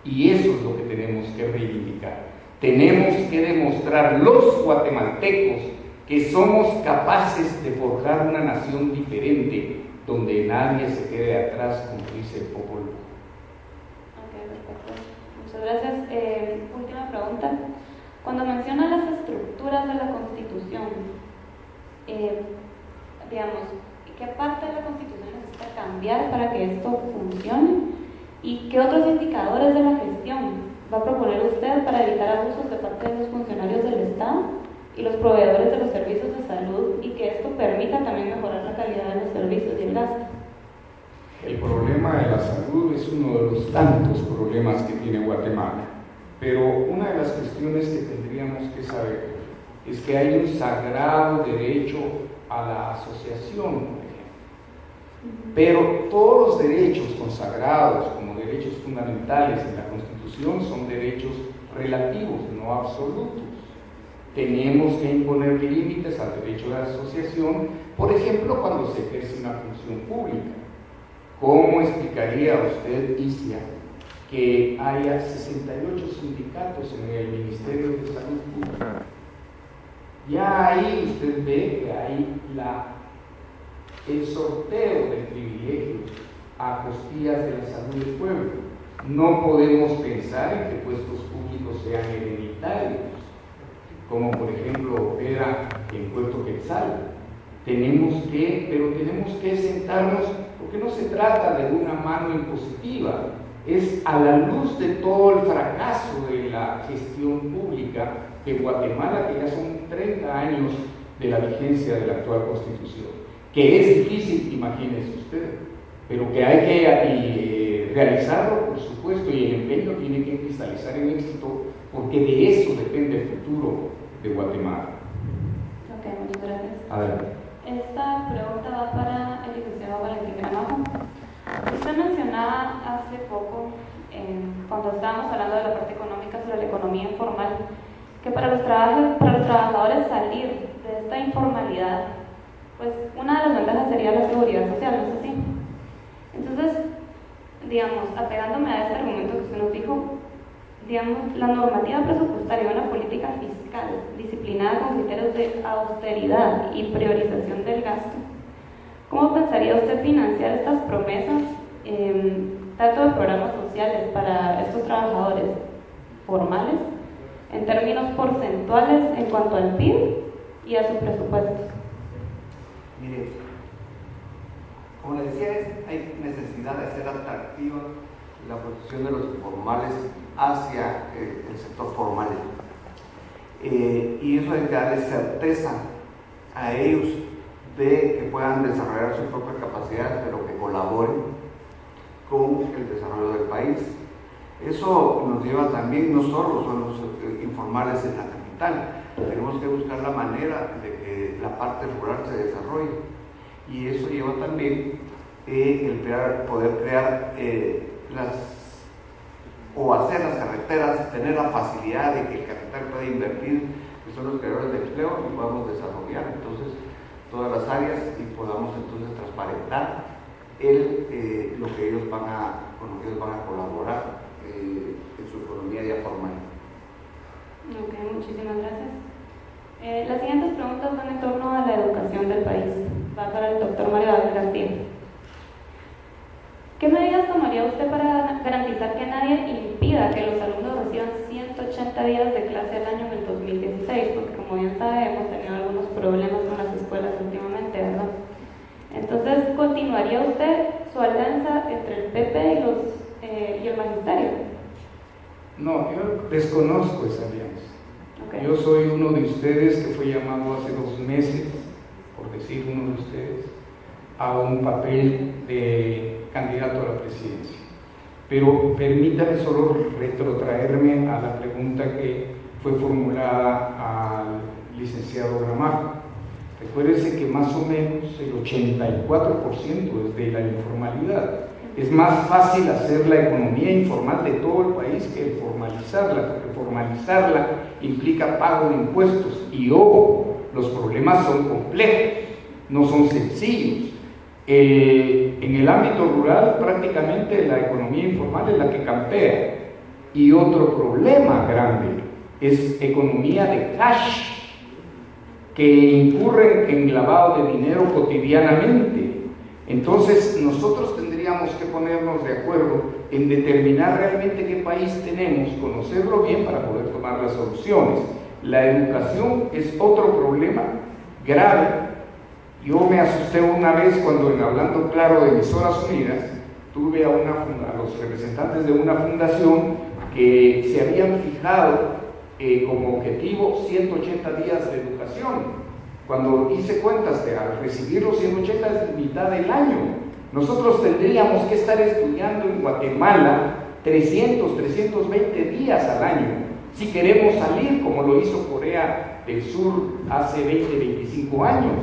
Y eso es lo que tenemos que reivindicar. Tenemos que demostrar los guatemaltecos que somos capaces de forjar una nación diferente, donde nadie se quede atrás, como dice el pueblo. Ok, perfecto. Muchas gracias. Última pregunta. Cuando menciona las estructuras de la Constitución, digamos, ¿qué parte de la Constitución necesita cambiar para que esto funcione? ¿Y qué otros indicadores de la gestión va a proponer usted para evitar abusos de parte de los funcionarios del Estado y los proveedores de los servicios de salud, y que esto permita también mejorar la calidad de los servicios y el gasto? El problema de la salud es uno de los tantos problemas que tiene Guatemala, pero una de las cuestiones que tendríamos que saber es que hay un sagrado derecho a la asociación, por ejemplo. Pero todos los derechos consagrados como derechos fundamentales en la Constitución son derechos relativos, no absolutos. Tenemos que imponer límites al derecho de asociación, por ejemplo, cuando se ejerce una función pública. ¿Cómo explicaría usted, Isia, que haya 68 sindicatos en el Ministerio de Salud Pública? Ya ahí usted ve que hay el sorteo de privilegios a costillas de la salud del pueblo. No podemos pensar en que puestos públicos sean hereditarios, como por ejemplo opera en Puerto Quetzal. Tenemos que sentarnos, porque no se trata de una mano impositiva, es a la luz de todo el fracaso de la gestión pública de Guatemala, que ya son 30 años de la vigencia de la actual Constitución, que es difícil, imagínese usted, pero que hay que realizarlo, por supuesto, y el empeño tiene que cristalizar en éxito, porque de eso depende el futuro de Guatemala. Ok, muchas gracias. Adelante. Esta pregunta va para el licenciado Valentín Gramajo. Usted mencionaba hace poco, cuando estábamos hablando de la parte económica, sobre la economía informal, que para los trabajadores salir de esta informalidad, pues una de las ventajas sería la seguridad social, ¿no es así? Entonces, digamos, apegándome a este argumento que usted nos dijo, digamos, la normativa presupuestaria, una política fiscal disciplinada con criterios de austeridad y priorización del gasto, ¿cómo pensaría usted financiar estas promesas, tanto de programas sociales para estos trabajadores formales, en términos porcentuales en cuanto al PIB y a su presupuesto? Mire, como le decía, hay necesidad de hacer atractiva la posición de los informales hacia el sector formal. Y eso hay que darle certeza a ellos de que puedan desarrollar sus propias capacidades, pero que colaboren con el desarrollo del país. Eso nos lleva también, no solo son los informales en la capital, fundamental. Tenemos que buscar la manera de que la parte rural se desarrolle, y eso lleva también poder crear o hacer las carreteras, tener la facilidad de que el capital pueda invertir, que son los creadores de empleo, y podamos desarrollar entonces todas las áreas y podamos entonces transparentar lo que ellos van a colaborar en su economía ya formal. Ok, muchísimas gracias. Las siguientes preguntas van en torno a la educación del país. Va para el doctor Mario David García. ¿Qué medidas tomaría usted para garantizar que nadie impida que los alumnos reciban 180 días de clase al año en el 2016? Porque como bien sabe, hemos tenido algunos problemas con las escuelas últimamente, ¿verdad? Entonces, ¿continuaría usted su alianza entre el PP y el magisterio? No, yo desconozco esa alianza. Okay. Yo soy uno de ustedes que fue llamado hace 2 meses, por decir uno de ustedes, a un papel de candidato a la presidencia. Pero permítame solo retrotraerme a la pregunta que fue formulada al licenciado Gramajo. Recuérdese que más o menos el 84% es de la informalidad. Es más fácil hacer la economía informal de todo el país que formalizarla, porque formalizarla implica pago de impuestos. Y ojo, los problemas son complejos, no son sencillos. En el ámbito rural prácticamente la economía informal es la que campea. Y otro problema grande es economía de cash, que incurren en lavado de dinero cotidianamente. Entonces nosotros tendríamos que ponernos de acuerdo en determinar realmente qué país tenemos, conocerlo bien para poder tomar las soluciones. La educación es otro problema grave. Yo me asusté una vez cuando, hablando claro de Emisoras Unidas, tuve a los representantes de una fundación que se habían fijado como objetivo 180 días de educación. Cuando hice cuentas al recibir los 180 es mitad del año. Nosotros tendríamos que estar estudiando en Guatemala 320 días al año si queremos salir como lo hizo Corea del Sur hace 25 años.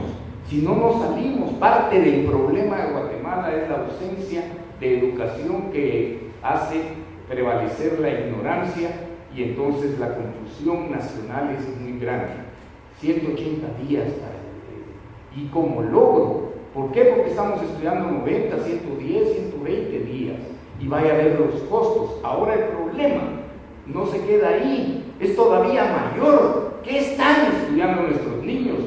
Si no nos salimos, parte del problema de Guatemala es la ausencia de educación que hace prevalecer la ignorancia, y entonces la confusión nacional es muy grande. 180 días y como logro, ¿por qué? Porque estamos estudiando 90, 110, 120 días y vaya a ver los costos. Ahora el problema no se queda ahí, es todavía mayor. ¿Qué están estudiando nuestros niños?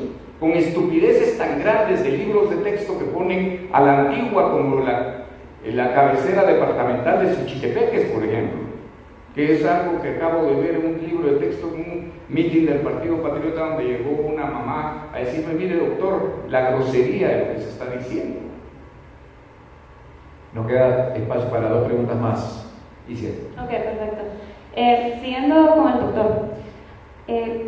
Con estupideces tan grandes de libros de texto que ponen a la antigua, como la cabecera departamental de Suchitepeques, por ejemplo, que es algo que acabo de ver en un libro de texto, en un meeting del Partido Patriota, donde llegó una mamá a decirme: mire doctor, la grosería de lo que se está diciendo. Nos queda espacio para 2 preguntas más. Ok, perfecto. Siguiendo con el doctor,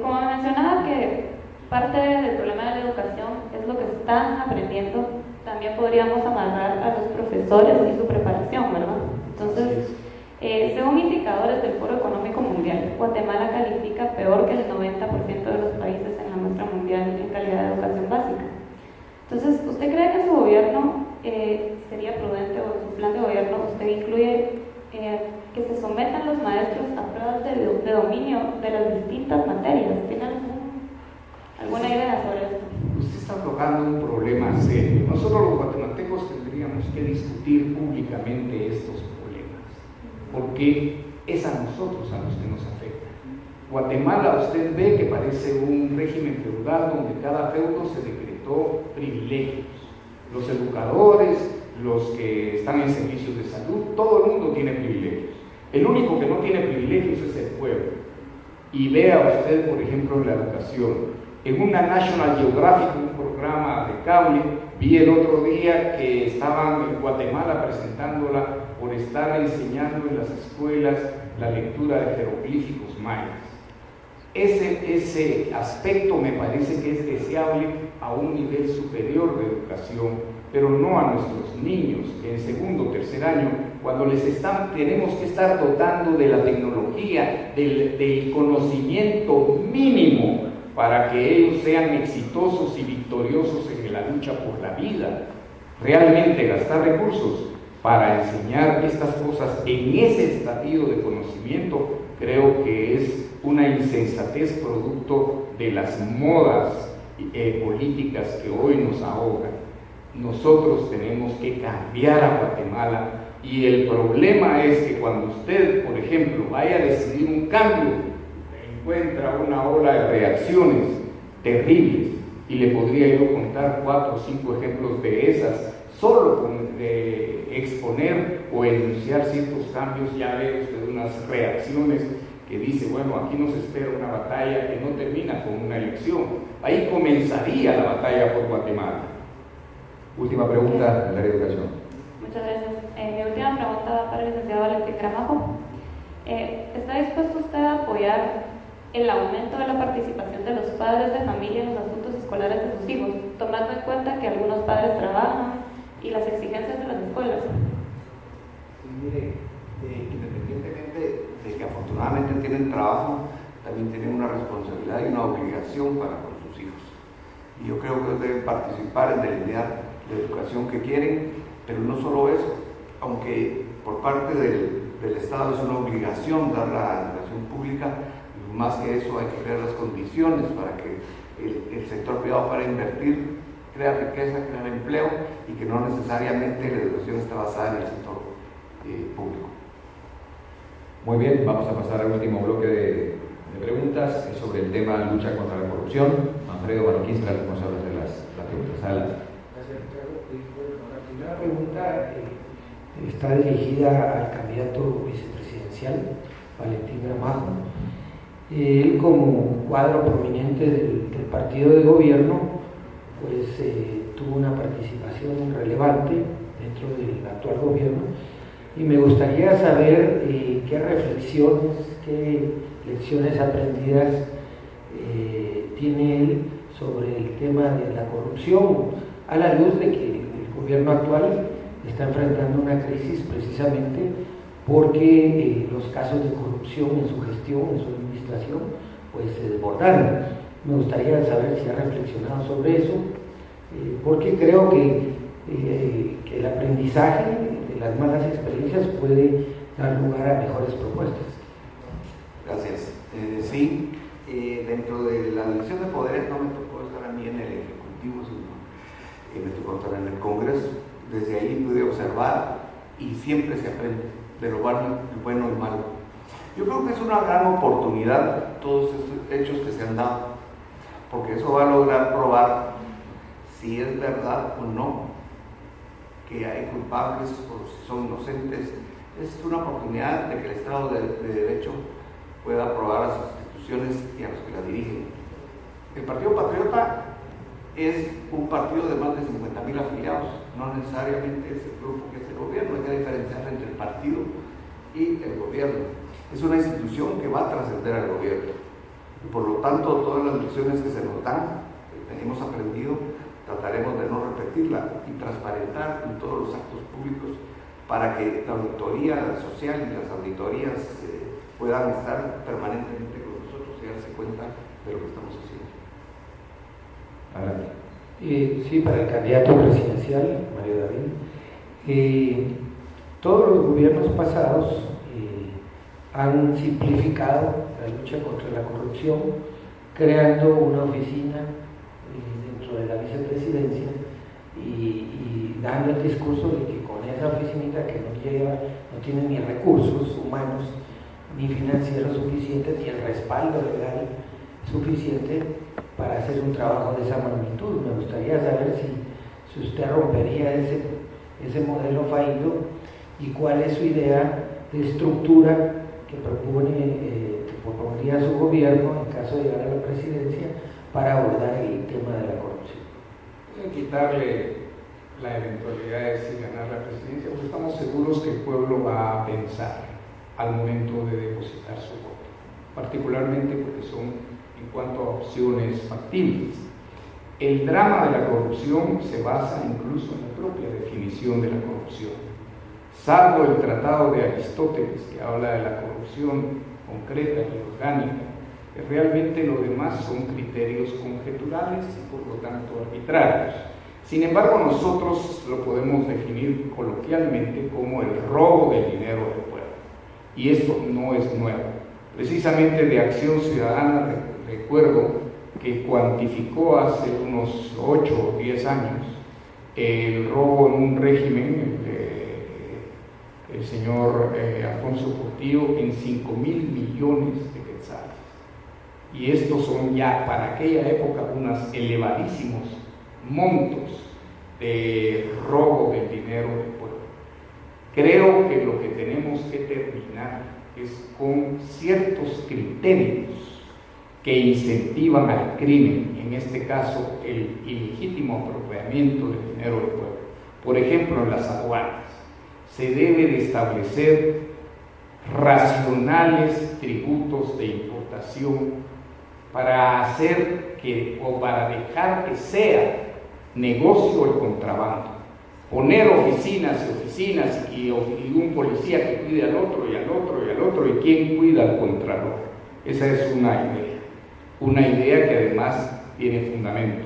como mencionaba que parte del problema de la educación es lo que están aprendiendo, también podríamos amarrar a los profesores y su preparación, ¿verdad? Entonces, según indicadores del Foro Económico Mundial, Guatemala califica peor que el 90% de los países en la muestra mundial en calidad de educación básica. Entonces, ¿usted cree que su gobierno sería prudente, o en su plan de gobierno usted incluye que se sometan los maestros a pruebas de dominio de las distintas materias? ¿Tiene alguna idea sobre esto? Usted está tocando un problema serio. Nosotros los guatemaltecos tendríamos que discutir públicamente estos problemas, porque es a nosotros a los que nos afecta. Guatemala, usted ve que parece un régimen feudal donde cada feudo se decretó privilegios. Los educadores, los que están en servicios de salud, todo el mundo tiene privilegios. El único que no tiene privilegios es el pueblo. Y vea usted, por ejemplo, la educación. En una National Geographic, un programa de cable, vi el otro día que estaban en Guatemala presentándola por estar enseñando en las escuelas la lectura de jeroglíficos mayas. Ese aspecto me parece que es deseable a un nivel superior de educación, pero no a nuestros niños que en segundo o tercer año cuando tenemos que estar dotando de la tecnología, del conocimiento mínimo para que ellos sean exitosos y victoriosos en la lucha por la vida. Realmente gastar recursos para enseñar estas cosas en ese estadio de conocimiento creo que es una insensatez producto de las modas políticas que hoy nos ahogan. Nosotros tenemos que cambiar a Guatemala, y el problema es que cuando usted, por ejemplo, vaya a decidir un cambio, encuentra una ola de reacciones terribles, y le podría yo contar 4 o 5 ejemplos de esas, solo con exponer o enunciar ciertos cambios. Ya ve usted unas reacciones que dice, bueno, aquí nos espera una batalla que no termina con una elección. Ahí comenzaría la batalla por Guatemala. Última pregunta en la educación. Muchas gracias. Mi última pregunta va para el licenciado Valentín Gramajo. ¿Está dispuesto usted a apoyar el aumento de la participación de los padres de familia en los asuntos escolares de sus hijos, tomando en cuenta que algunos padres trabajan y las exigencias de las escuelas? Mire, independientemente de que afortunadamente tienen trabajo, también tienen una responsabilidad y una obligación para con sus hijos. Y yo creo que deben participar en delinear la educación que quieren, pero no solo eso, aunque por parte del Estado es una obligación dar la educación pública, más que eso hay que crear las condiciones para que el sector privado para invertir, crea riqueza, crea empleo, y que no necesariamente la educación está basada en el sector público. Muy bien, vamos a pasar al último bloque de preguntas sobre el tema lucha contra la corrupción. Manfredo Marroquín será responsable de las preguntas. Adelante. La primera pregunta está dirigida al candidato vicepresidencial, Valentín Gramajo. Él, como cuadro prominente del partido de gobierno, pues tuvo una participación relevante dentro del actual gobierno, y me gustaría saber qué reflexiones, qué lecciones aprendidas tiene él sobre el tema de la corrupción, a la luz de que el gobierno actual está enfrentando una crisis precisamente porque los casos de corrupción en su gestión, en su administración, pues se desbordaron. Me gustaría saber si ha reflexionado sobre eso, porque creo que el aprendizaje de las malas experiencias puede dar lugar a mejores propuestas. Gracias. Sí, dentro de la división de poderes no me tocó estar a mí en el Ejecutivo, sino me tocó estar en el Congreso. Desde ahí pude observar, y siempre se aprende de lo bueno y malo. Yo creo que es una gran oportunidad todos estos hechos que se han dado, porque eso va a lograr probar si es verdad o no que hay culpables o si son inocentes. Es una oportunidad de que el Estado de Derecho pueda probar a sus instituciones y a los que la dirigen. El Partido Patriota es un partido de más de 50,000 afiliados, no necesariamente es el grupo que es el gobierno. Hay que diferenciar entre el partido y el gobierno. Es una institución que va a trascender al gobierno, y por lo tanto todas las lecciones que se nos dan, que hemos aprendido, trataremos de no repetirla y transparentar en todos los actos públicos para que la auditoría social y las auditorías puedan estar permanentemente con nosotros y darse cuenta de lo que estamos haciendo. Adelante. Sí, para el candidato presidencial, Mario David, todos los gobiernos pasados han simplificado la lucha contra la corrupción, creando una oficina dentro de la vicepresidencia y dando el discurso de que con esa oficinita que no tiene ni recursos humanos ni financieros suficientes, ni el respaldo legal suficiente para hacer un trabajo de esa magnitud. Me gustaría saber si usted rompería ese modelo fallido, y cuál es su idea de estructura que propondría su gobierno en caso de llegar a la presidencia para abordar el tema de la corrupción. Hay que quitarle la eventualidad de si ganar la presidencia, porque estamos seguros que el pueblo va a pensar al momento de depositar su voto, particularmente porque son en cuanto a opciones factibles. El drama de la corrupción se basa incluso en la propia definición de la corrupción. salvo el tratado de Aristóteles, que habla de la corrupción concreta y orgánica, que realmente lo demás son criterios conjeturales y por lo tanto arbitrarios. Sin embargo, nosotros lo podemos definir coloquialmente como el robo del dinero del pueblo. Y esto no es nuevo. Precisamente de Acción Ciudadana recuerdo que cuantificó hace unos 8 o 10 años el robo en un régimen, el señor Alfonso Portillo, en 5.000 millones de quetzales. Y estos son ya para aquella época unos elevadísimos montos de robo del dinero del pueblo. Creo que lo que tenemos que terminar es con ciertos criterios que incentivan al crimen, en este caso el ilegítimo apropiamiento del dinero del pueblo. Por ejemplo, en las aduanas se debe de establecer racionales tributos de importación para hacer que, o para dejar que sea negocio el contrabando. Poner oficinas y oficinas y un policía que cuide al otro y al otro y al otro, y quién cuida al contralor. Esa es una idea que además tiene fundamento.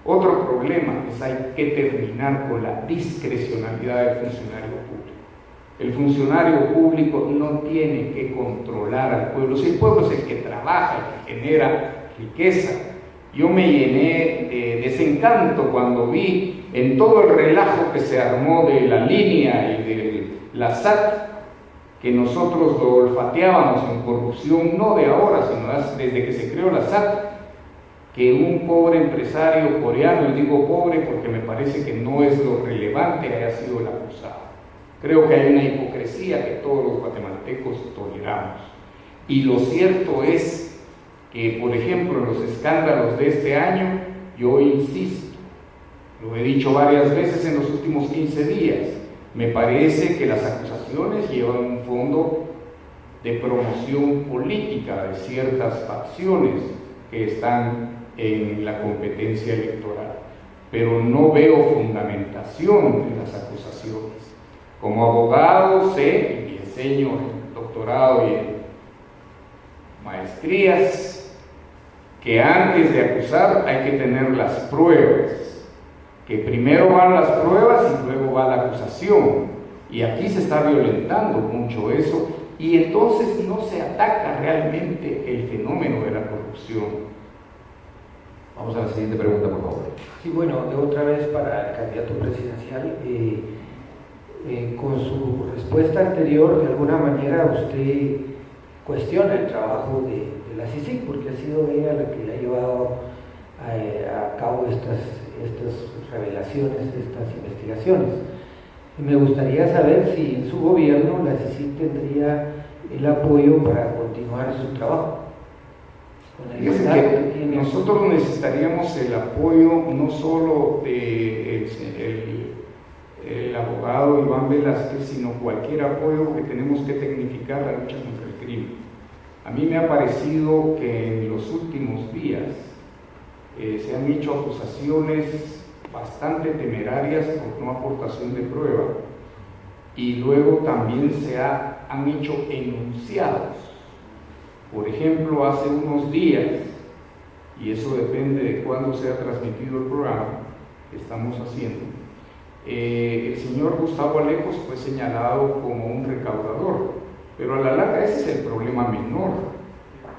Otro problema es hay que terminar con la discrecionalidad del funcionario público. El funcionario público no tiene que controlar al pueblo. Si el pueblo es el que trabaja, el que genera riqueza. Yo me llené de desencanto cuando vi en todo el relajo que se armó de la línea y de la SAT, que nosotros lo olfateábamos en corrupción, no de ahora, sino desde que se creó la SAT, que un pobre empresario coreano, y digo pobre porque me parece que no es lo relevante, haya sido el acusado. Creo que hay una hipocresía que todos los guatemaltecos toleramos. Y lo cierto es que, por ejemplo, en los escándalos de este año, yo insisto, lo he dicho varias veces en los últimos 15 días, me parece que las acusaciones llevan un fondo de promoción política de ciertas facciones que están en la competencia electoral, pero no veo fundamentación de las acusaciones. Como abogado sé y enseño en doctorado y en maestrías que antes de acusar hay que tener las pruebas, que primero van las pruebas y luego va la acusación, y aquí se está violentando mucho eso, y entonces no se ataca realmente el fenómeno de la corrupción. Vamos a la siguiente pregunta, por favor. Sí, bueno, otra vez para el candidato presidencial, con su respuesta anterior, de alguna manera usted cuestiona el trabajo de la CICIG, porque ha sido ella la que ha llevado a cabo estas revelaciones, estas investigaciones. Y me gustaría saber si en su gobierno la CICIG tendría el apoyo para continuar su trabajo. Fíjese que nosotros necesitaríamos el apoyo no solo del abogado Iván Velázquez, sino cualquier apoyo que tenemos que tecnificar la lucha contra el crimen. A mí me ha parecido que en los últimos días se han hecho acusaciones bastante temerarias por no aportación de prueba, y luego también han hecho enunciados. Por ejemplo, hace unos días, y eso depende de cuándo se ha transmitido el programa que estamos haciendo, el señor Gustavo Alejos fue señalado como un recaudador, pero a la larga ese es el problema menor.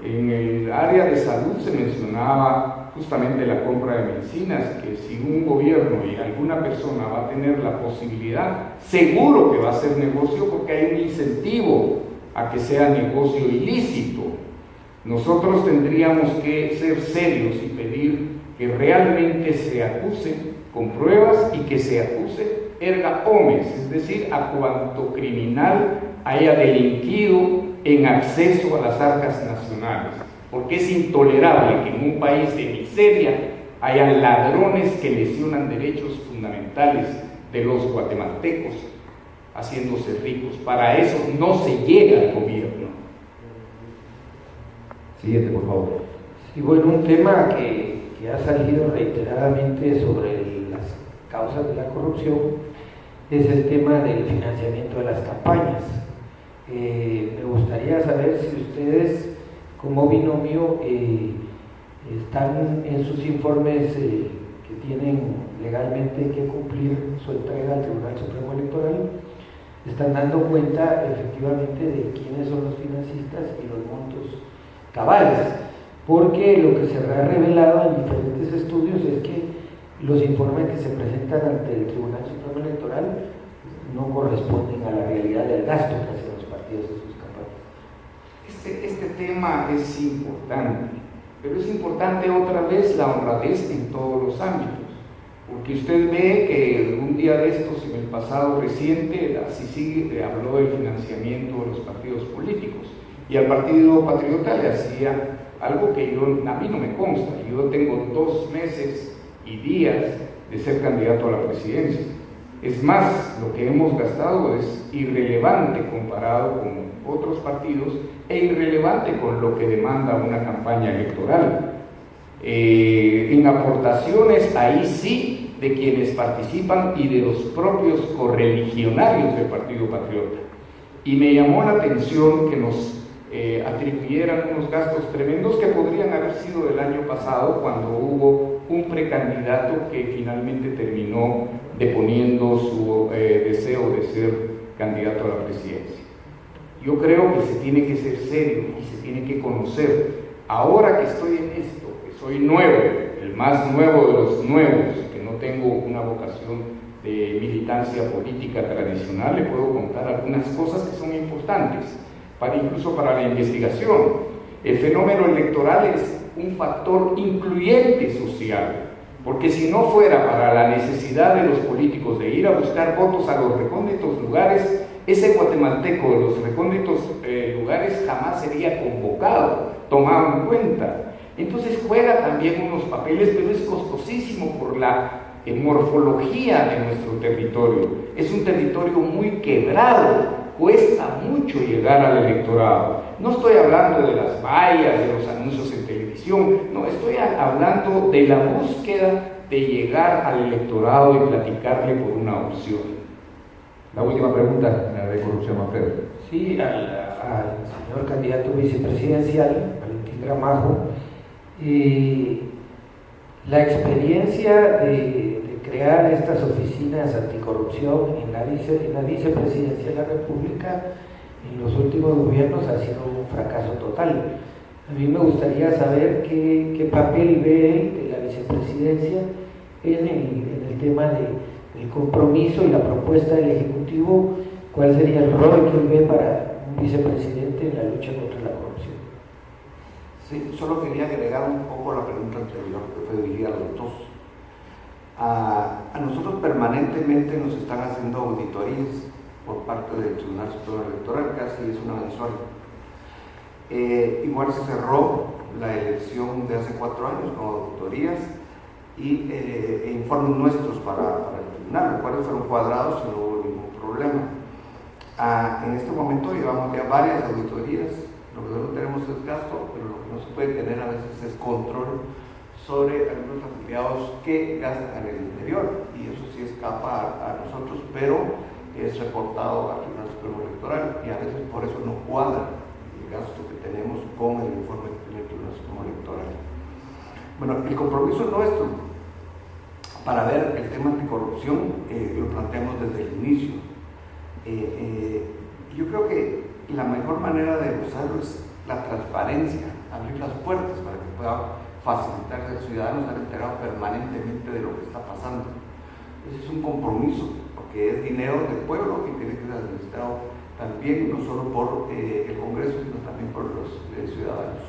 En el área de salud se mencionaba justamente la compra de medicinas, que si un gobierno y alguna persona va a tener la posibilidad, seguro que va a ser negocio, porque hay un incentivo a que sea negocio ilícito. Nosotros tendríamos que ser serios y pedir que realmente se acuse con pruebas y que se acuse erga omnes, es decir, a cuanto criminal haya delinquido en acceso a las arcas nacionales, porque es intolerable que en un país de miseria hayan ladrones que lesionan derechos fundamentales de los guatemaltecos haciéndose ricos. Para eso no se llega al gobierno. Siguiente, por favor. Sí, bueno, un tema que ha salido reiteradamente sobre las causas de la corrupción es el tema del financiamiento de las campañas. Me gustaría saber si ustedes, como binomio, están en sus informes que tienen legalmente que cumplir su entrega al Tribunal Supremo Electoral, están dando cuenta efectivamente de quiénes son los financistas y los montos cabales, porque lo que se ha revelado en diferentes estudios es que los informes que se presentan ante el Tribunal Supremo Electoral no corresponden a la realidad del gasto que hacen los partidos en sus campañas. Este tema es importante, pero es importante otra vez la honradez en todos los ámbitos, porque usted ve que un día de estos, en el pasado reciente, la CICIG habló del financiamiento de los partidos políticos, y al Partido Patriota le hacía algo que a mí no me consta. Yo tengo 2 meses y días de ser candidato a la presidencia. Es más, lo que hemos gastado es irrelevante comparado con otros partidos e irrelevante con lo que demanda una campaña electoral. En aportaciones, ahí sí, de quienes participan y de los propios correligionarios del Partido Patriota. Y me llamó la atención que nos atribuyeran unos gastos tremendos que podrían haber sido del año pasado, cuando hubo un precandidato que finalmente terminó deponiendo su deseo de ser candidato a la presidencia. Yo creo que se tiene que ser serio y se tiene que conocer. Ahora que estoy en esto, que soy nuevo, el más nuevo de los nuevos, que no tengo una vocación de militancia política tradicional, le puedo contar algunas cosas que son importantes, incluso para la investigación. El fenómeno electoral es un factor incluyente social, porque si no fuera para la necesidad de los políticos de ir a buscar votos a los recónditos lugares, ese guatemalteco de los recónditos lugares jamás sería convocado, tomado en cuenta. Entonces juega también unos papeles, pero es costosísimo por la morfología de nuestro territorio. Es un territorio muy quebrado, cuesta mucho llegar al electorado. No estoy hablando de las vallas, de los anuncios en televisión, no, estoy hablando de la búsqueda de llegar al electorado y platicarle por una opción. La última pregunta, de corrupción, Manfredo. Sí, al señor candidato vicepresidencial, Valentín Gramajo, la experiencia de crear estas oficinas anticorrupción en la vicepresidencia de la República en los últimos gobiernos ha sido un fracaso total. A mí me gustaría saber qué papel ve él de la vicepresidencia en el tema del compromiso y la propuesta del Ejecutivo. ¿Cuál sería el rol que él ve para un vicepresidente en la lucha contra la corrupción? Sí, solo quería agregar un poco la pregunta anterior que fue dirigida a los dos. A nosotros permanentemente nos están haciendo auditorías por parte del Tribunal Supremo Electoral, casi es una mensual. Igual se cerró la elección de hace 4 años con auditorías e informes nuestros para el tribunal, los cuales fueron cuadrados y no hubo ningún problema. En este momento llevamos ya varias auditorías. Lo que no tenemos es gasto, pero lo que no se puede tener a veces es control sobre algunos afiliados que gastan en el interior, y eso sí escapa a nosotros, pero es reportado al Tribunal Supremo Electoral, y a veces por eso no cuadra el gasto que tenemos con el informe que tiene el Tribunal Supremo Electoral. Bueno, el compromiso nuestro para ver el tema anticorrupción lo planteamos desde el inicio. Yo creo que la mejor manera de usarlo es la transparencia, abrir las puertas para que pueda facilitar al ciudadano estar enterado permanentemente de lo que está pasando. Ese es un compromiso, porque es dinero del pueblo que tiene que ser administrado también, no solo por el Congreso, sino también por los ciudadanos.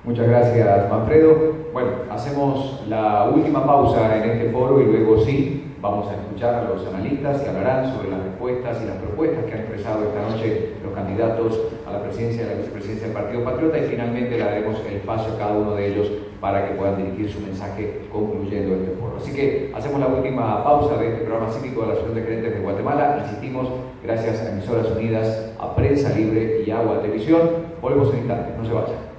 Muchas gracias, Manfredo. Bueno, hacemos la última pausa en este foro y luego sí vamos a escuchar a los analistas que hablarán sobre las respuestas y las propuestas que han expresado esta noche los candidatos a la presidencia y a la vicepresidencia del Partido Patriota, y finalmente le daremos el espacio a cada uno de ellos para que puedan dirigir su mensaje concluyendo este foro. Así que hacemos la última pausa de este programa cívico de la Asociación de Gerentes de Guatemala. Insistimos, gracias a Emisoras Unidas, a Prensa Libre y a Guatevisión. Volvemos en instantes, no se vayan.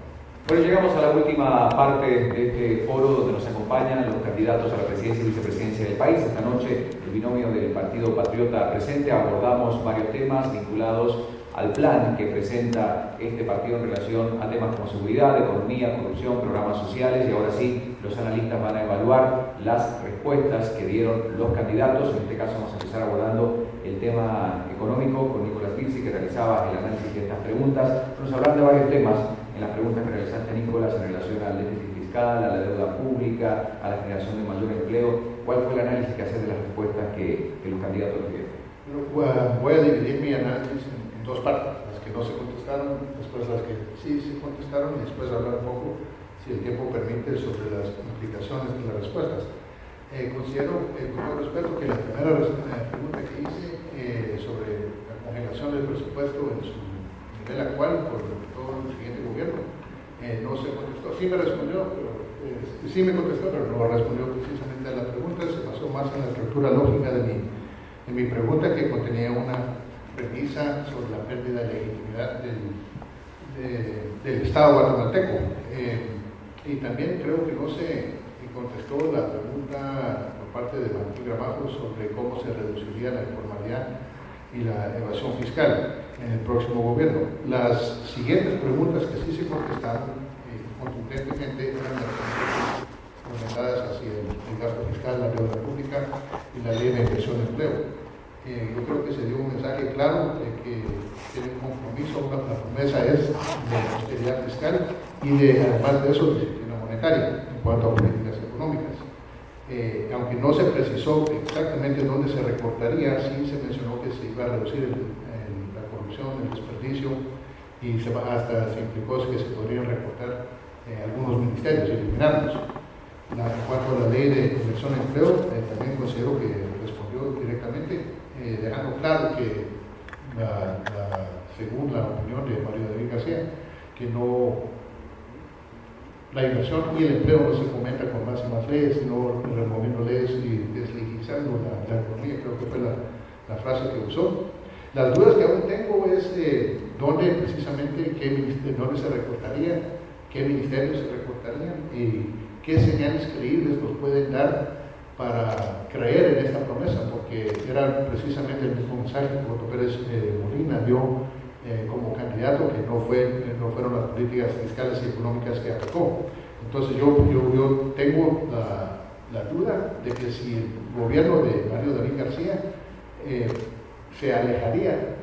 Bueno, llegamos a la última parte de este foro donde nos acompañan los candidatos a la presidencia y vicepresidencia del país. Esta noche, el binomio del Partido Patriota presente, abordamos varios temas vinculados al plan que presenta este partido en relación a temas como seguridad, economía, corrupción, programas sociales, y ahora sí, los analistas van a evaluar las respuestas que dieron los candidatos. En este caso vamos a empezar abordando el tema económico con Nicolás Virsi, que realizaba el análisis de estas preguntas. Nos hablan de varios temas en las preguntas que realizaste, Nicolás, en relación al déficit fiscal, a la deuda pública, a la generación de mayor empleo. ¿Cuál fue el análisis que haces de las respuestas que los candidatos nos dieron? Voy a dividir mi análisis en dos partes, las que no se contestaron, después las que sí se contestaron, y después hablar un poco, si el tiempo permite, sobre las implicaciones de las respuestas. Considero, con todo respeto, que la primera pregunta que hice sobre la congelación del presupuesto en su nivel actual por todo el siguiente gobierno, no se contestó. Sí me respondió, pero sí me contestó, pero no respondió precisamente a la pregunta. Se basó más en la estructura lógica de mi pregunta, que contenía una premisa sobre la pérdida de legitimidad del Estado guatemalteco. Y también creo que no se contestó la pregunta por parte de Martín Gramajo sobre cómo se reduciría la informalidad y la evasión fiscal en el próximo gobierno. Las siguientes preguntas que sí se contestaron contundentemente eran las orientadas hacia el gasto fiscal, la deuda pública y la ley de inversión de empleo. Yo creo que se dio un mensaje claro de que tiene un compromiso, la promesa es de austeridad fiscal y además de eso, disciplina monetaria en cuanto a políticas económicas. Aunque no se precisó exactamente dónde se recortaría, sí se mencionó que se iba a reducir la corrupción, el desperdicio, y hasta se implicó que se podrían recortar algunos ministerios, eliminarlos. En cuanto a la ley de inversión de empleo, también considero que respondió directamente, dejando claro que, según la opinión de Mario David García, que la inversión y el empleo no se fomenta con más y más leyes, sino removiendo leyes y deslegitimizando la economía. Creo que fue la frase que usó. Las dudas que aún tengo es dónde precisamente, dónde se recortaría, qué ministerios se recortarían y qué señales creíbles nos pueden dar para creer en esta promesa, porque era precisamente el mismo mensaje que Otto Pérez Molina dio como candidato, que no fueron las políticas fiscales y económicas que aplicó. Entonces yo tengo la duda de que si el gobierno de Mario David García se alejaría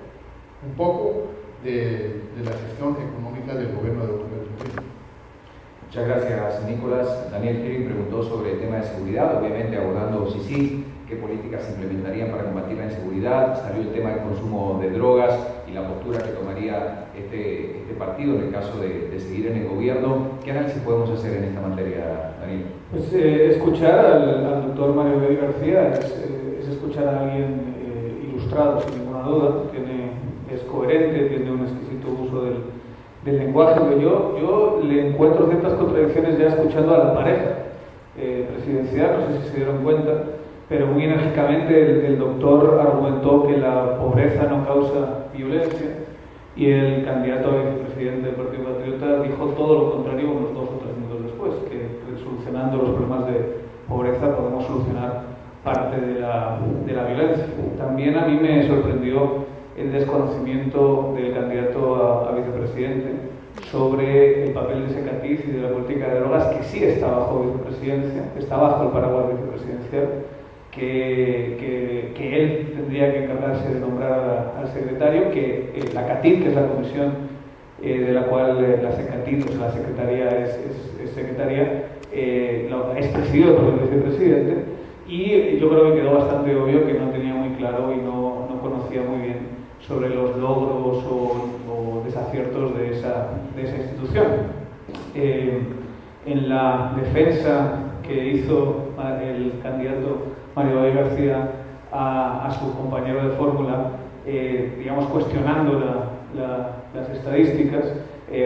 un poco de la gestión económica del gobierno de Otto Pérez Molina. Muchas gracias, Nicolás. Daniel Kirin preguntó sobre el tema de seguridad, obviamente abordando qué políticas se implementarían para combatir la inseguridad. Salió el tema del consumo de drogas y la postura que tomaría este partido en el caso de seguir en el gobierno. ¿Qué análisis podemos hacer en esta materia, Daniel? Pues escuchar al doctor Mario David García es escuchar a alguien ilustrado, sin ninguna duda. Es coherente, tiene un exquisito uso del lenguaje. Yo le encuentro ciertas contradicciones ya escuchando a la pareja presidencial, no sé si se dieron cuenta, pero muy enérgicamente el doctor argumentó que la pobreza no causa violencia, y el candidato a vicepresidente del Partido Patriota dijo todo lo contrario unos 2 o 3 minutos después, que solucionando los problemas de pobreza podemos solucionar parte de la violencia. También a mí me sorprendió el desconocimiento del candidato a vicepresidente sobre el papel de Secatiz y de la política de drogas, que sí está bajo vicepresidencia, está bajo el paraguas vicepresidencial, que él tendría que encargarse de nombrar al secretario, que la CATIC, que es la comisión de la cual la Secatiz, pues la secretaría es secretaria, es presidido por el vicepresidente, y yo creo que quedó bastante obvio que no tenía muy claro y no conocía muy bien sobre los logros o desaciertos de esa institución. En la defensa que hizo el candidato Mario David García a su compañero de fórmula, digamos, cuestionando las estadísticas,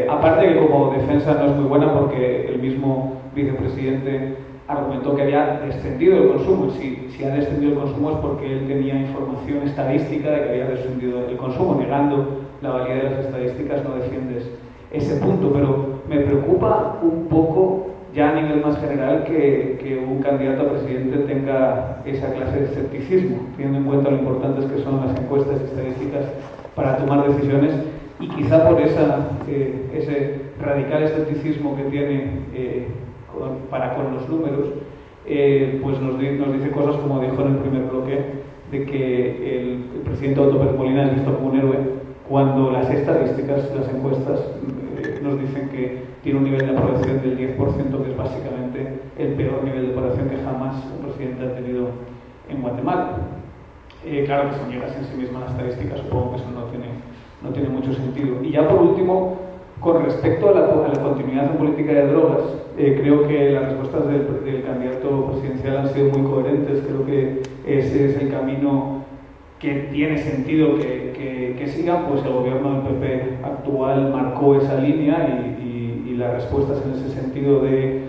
aparte que como defensa no es muy buena, porque el mismo vicepresidente argumentó que había descendido el consumo. Si ha descendido el consumo es porque él tenía información estadística de que había descendido el consumo. Negando la validez de las estadísticas no defiendes ese punto, pero me preocupa un poco ya a nivel más general que un candidato a presidente tenga esa clase de escepticismo, teniendo en cuenta lo importantes que son las encuestas y estadísticas para tomar decisiones, y quizá por ese radical escepticismo que tiene con los números, pues nos dice cosas como dijo en el primer bloque, de que el presidente Otto Pérez Molina es visto como un héroe, cuando las estadísticas, las encuestas, nos dicen que tiene un nivel de aprobación del 10%, que es básicamente el peor nivel de aprobación que jamás un presidente ha tenido en Guatemala. Claro que son llegas en sí mismas las estadísticas, supongo que eso no tiene mucho sentido. Y ya por último, con respecto a la continuidad en política de drogas, creo que las respuestas del candidato presidencial han sido muy coherentes. Creo que ese es el camino que tiene sentido que sigan, pues el gobierno del PP actual marcó esa línea y las respuestas en ese sentido de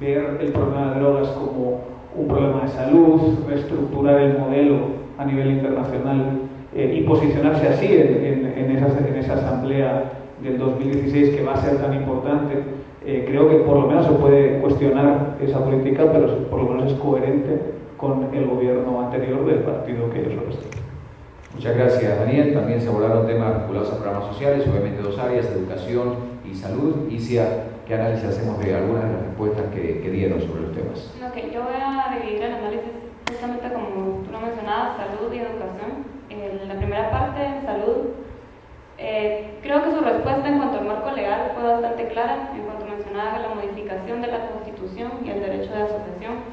ver el problema de drogas como un problema de salud, reestructurar el modelo a nivel internacional y posicionarse así en esa asamblea del 2016 que va a ser tan importante. Creo que por lo menos se puede cuestionar esa política, pero por lo menos es coherente con el gobierno anterior del partido que ellos representan. Muchas gracias, Daniel. También se abordaron temas vinculados a programas sociales, obviamente dos áreas, educación y salud. Isia, ¿qué análisis hacemos de algunas de las respuestas que dieron sobre los temas? Ok, yo voy a dividir el análisis justamente como tú lo mencionabas, salud y educación. En la primera parte, salud, creo que su respuesta en cuanto al marco legal fue bastante clara, en cuanto mencionaba la modificación de la Constitución y el derecho de asociación.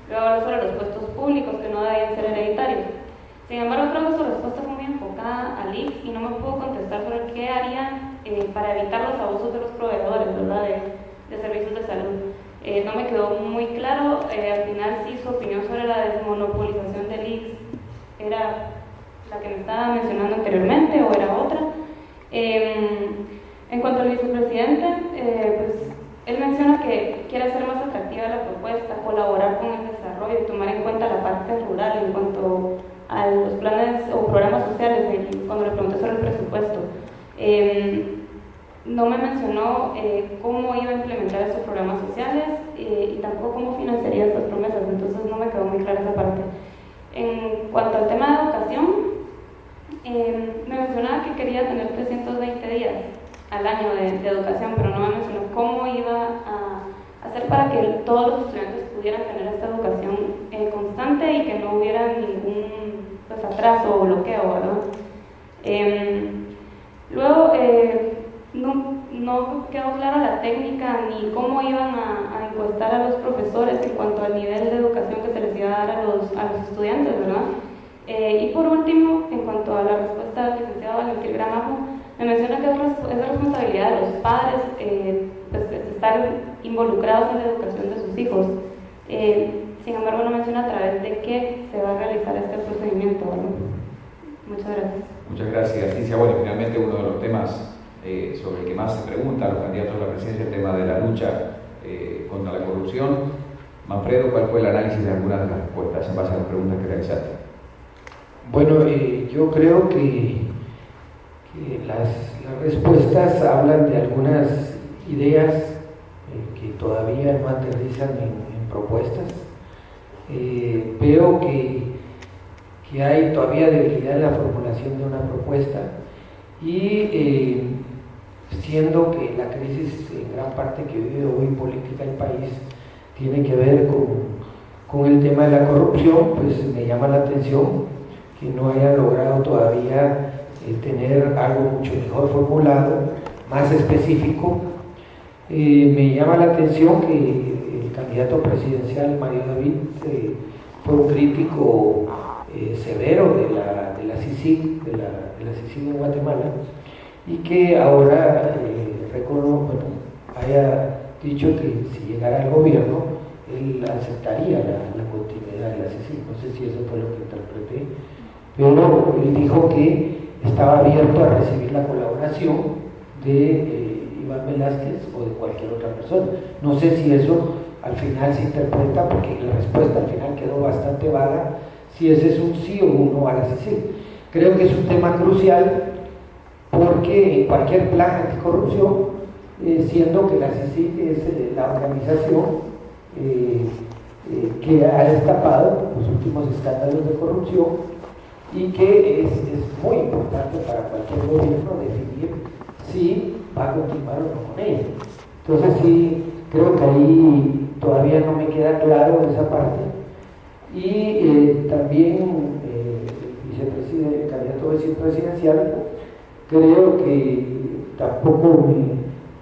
Luego habló sobre los puestos públicos que no debían ser hereditarios. Sin embargo, creo que su respuesta fue muy enfocada al ICS y no me pudo contestar sobre qué harían para evitar los abusos de los proveedores, ¿verdad?, de servicios de salud. No me quedó muy claro. Al final sí, su opinión sobre la desmonopolización del ICS era la que me estaba mencionando anteriormente o era otra. En cuanto al vicepresidente, pues él menciona que quiere hacer más atractiva la propuesta, colaborar con el desarrollo y tomar en cuenta la parte rural en cuanto a los planes o programas sociales. Cuando le pregunté sobre el presupuesto, no me mencionó cómo iba a implementar estos programas sociales y tampoco cómo financiaría estas promesas, entonces no me quedó muy clara esa parte. En cuanto al tema de educación, me mencionaba que quería tener 320 días al año de educación, pero no me mencionó cómo iba a hacer para que todos los estudiantes pudieran tener esta educación constante y que no hubiera ningún atraso o bloqueo, ¿verdad? Luego, no quedó clara la técnica ni cómo iban a encuestar a los profesores en cuanto al nivel de educación que se les iba a dar a los estudiantes, ¿verdad? Y por último, en cuanto a la respuesta del licenciado Valentín Gramajo, me menciona que es la responsabilidad de los padres pues, estar involucrados en la educación de sus hijos. Sin embargo, no menciona a través de qué se va a realizar este procedimiento, ¿verdad? Muchas gracias. Muchas gracias, Cintia. Bueno, finalmente uno de los temas sobre el que más se pregunta a los candidatos a la presidencia, el tema de la lucha contra la corrupción. Manfredo, ¿cuál fue el análisis de algunas de las respuestas en base a las preguntas que realizaste? Bueno, yo creo que las respuestas hablan de algunas ideas que todavía no aterrizan en propuestas. Veo que hay todavía debilidad en la formulación de una propuesta y siendo que la crisis en gran parte que vive hoy política el país tiene que ver con el tema de la corrupción, pues me llama la atención que no hayan logrado todavía tener algo mucho mejor formulado, más específico. Me llama la atención que el candidato presidencial Mario David fue un crítico severo de la CICIG, de la CICIG en Guatemala, y que ahora haya dicho que si llegara al gobierno él aceptaría la continuidad de la CICIG. No sé si eso fue lo que interpreté, pero él dijo que estaba abierto a recibir la colaboración de Iván Velázquez o de cualquier otra persona. No sé si eso al final se interpreta, porque la respuesta al final quedó bastante vaga, si ese es un sí o un no a la CICIG. Creo que es un tema crucial porque en cualquier plan anticorrupción, siendo que la CICIG es la organización que ha destapado los últimos escándalos de corrupción y que es muy importante para cualquier gobierno definir si va a continuar o no con ella. Entonces sí, creo que ahí todavía no me queda claro esa parte. Y también el candidato vicepresidencial, creo que tampoco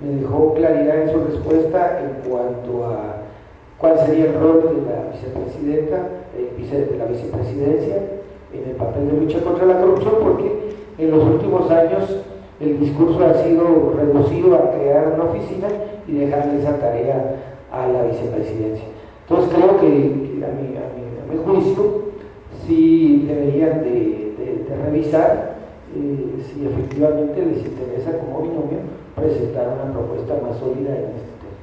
me dejó claridad en su respuesta en cuanto a cuál sería el rol de la vicepresidenta, de la vicepresidencia en el papel de lucha contra la corrupción, porque en los últimos años el discurso ha sido reducido a crear una oficina y dejarle esa tarea a la vicepresidencia. Entonces creo que a mi juicio sí deberían de revisar si efectivamente les interesa como binomio presentar una propuesta más sólida en este tema.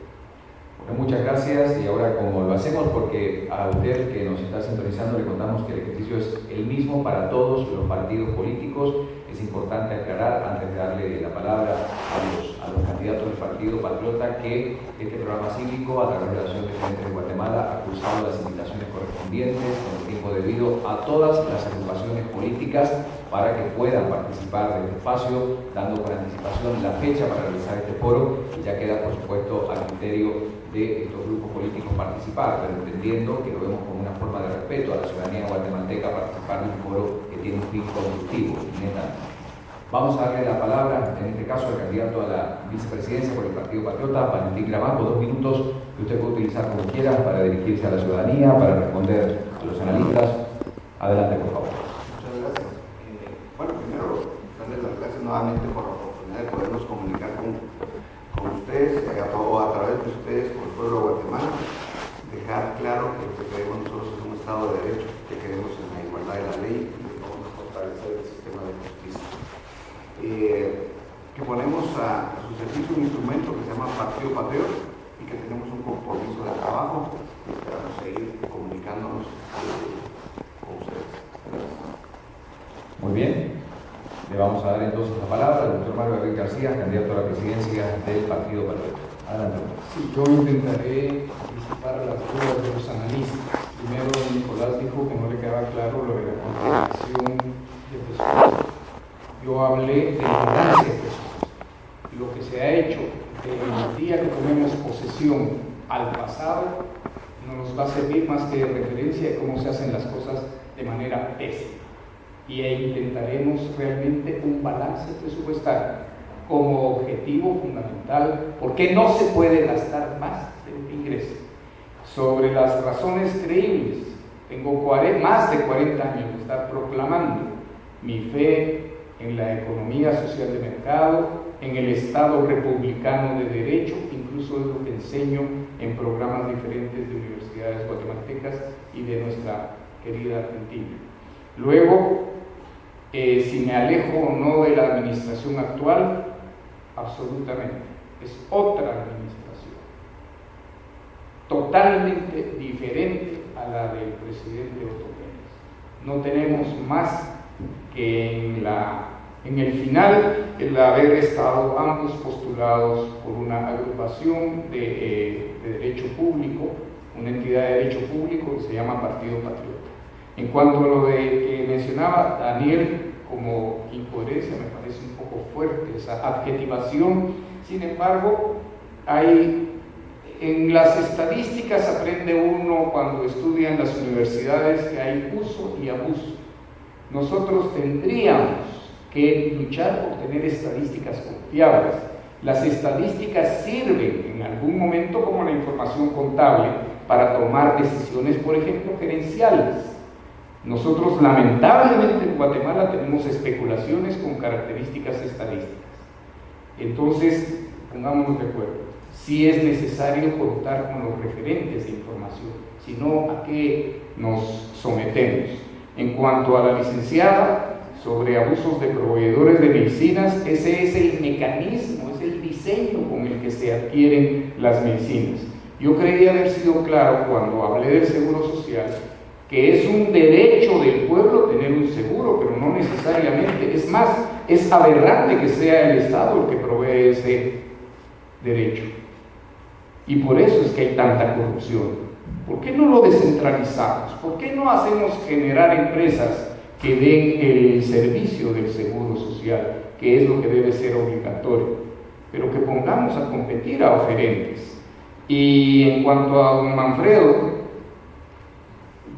Bueno, muchas gracias, y ahora como lo hacemos, porque a usted que nos está sintonizando le contamos que el ejercicio es el mismo para todos los partidos políticos. Es importante aclarar, antes de darle la palabra a los candidatos del Partido Patriota, que este programa cívico, a través de la Asociación de Gerentes de Guatemala, ha cursado las invitaciones correspondientes con el tiempo debido a todas las agrupaciones políticas para que puedan participar de este espacio, dando con anticipación la fecha para realizar este foro, y ya queda, por supuesto, al criterio de estos grupos políticos participar, pero entendiendo que lo vemos como una forma de respeto a la ciudadanía guatemalteca participar de un foro que tiene un fin constructivo, netamente. Vamos a darle la palabra, en este caso, al candidato a la vicepresidencia por el Partido Patriota, Valentín Gramajo, 2 minutos que usted puede utilizar como quiera para dirigirse a la ciudadanía, para responder a los analistas. Adelante, por favor. Muchas gracias. Bueno, primero, darles las gracias nuevamente por la oportunidad de podernos comunicar con ustedes, o a través de ustedes, con el pueblo de Guatemala, dejar claro que lo que queremos nosotros es un Estado de Derecho, que queremos en la igualdad de la ley y que vamos a fortalecer el sistema de justicia. Que ponemos a su servicio un instrumento que se llama Partido Patriota y que tenemos un compromiso de trabajo y esperamos seguir comunicándonos con ustedes. Muy bien. Le vamos a dar entonces la palabra al doctor Mario Gabriel García, candidato a la presidencia del Partido Patriota. Adelante. Sí, yo intentaré disipar las dudas de los analistas. Primero, Nicolás dijo que no le quedaba claro lo de la consideración de presupuesto. Yo hablé de balance de presupuesto. Lo que se ha hecho desde el día que tomemos posesión al pasado no nos va a servir más que de referencia de cómo se hacen las cosas de manera pésima. Y intentaremos realmente un balance presupuestario como objetivo fundamental, porque no se puede gastar más de lo que ingresa. Sobre las razones creíbles, tengo más de 40 años de estar proclamando mi fe en la economía social de mercado, en el Estado republicano de derecho, incluso es lo que enseño en programas diferentes de universidades guatemaltecas y de nuestra querida Argentina. Luego, si me alejo o no de la administración actual, absolutamente, es otra administración, totalmente diferente a la del presidente Otto Pérez. No tenemos más que en el final el haber estado ambos postulados por una agrupación de derecho público, una entidad de derecho público que se llama Partido Patriota. En cuanto a lo que mencionaba Daniel como incoherencia, me parece un poco fuerte esa adjetivación. Sin embargo, en las estadísticas aprende uno cuando estudia en las universidades que hay uso y abuso. Nosotros tendríamos que luchar por tener estadísticas confiables. Las estadísticas sirven en algún momento como la información contable para tomar decisiones, por ejemplo, gerenciales. Nosotros lamentablemente en Guatemala tenemos especulaciones con características estadísticas. Entonces, pongámonos de acuerdo, si es necesario contar con los referentes de información, si no, ¿a qué nos sometemos? En cuanto a la licenciada, sobre abusos de proveedores de medicinas, ese es el mecanismo, es el diseño con el que se adquieren las medicinas. Yo creí haber sido claro cuando hablé del seguro social, que es un derecho del pueblo tener un seguro, pero no necesariamente. Es más, es aberrante que sea el Estado el que provee ese derecho. Y por eso es que hay tanta corrupción. ¿Por qué no lo descentralizamos? ¿Por qué no hacemos generar empresas que den el servicio del seguro social, que es lo que debe ser obligatorio, pero que pongamos a competir a oferentes? Y en cuanto a don Manfredo,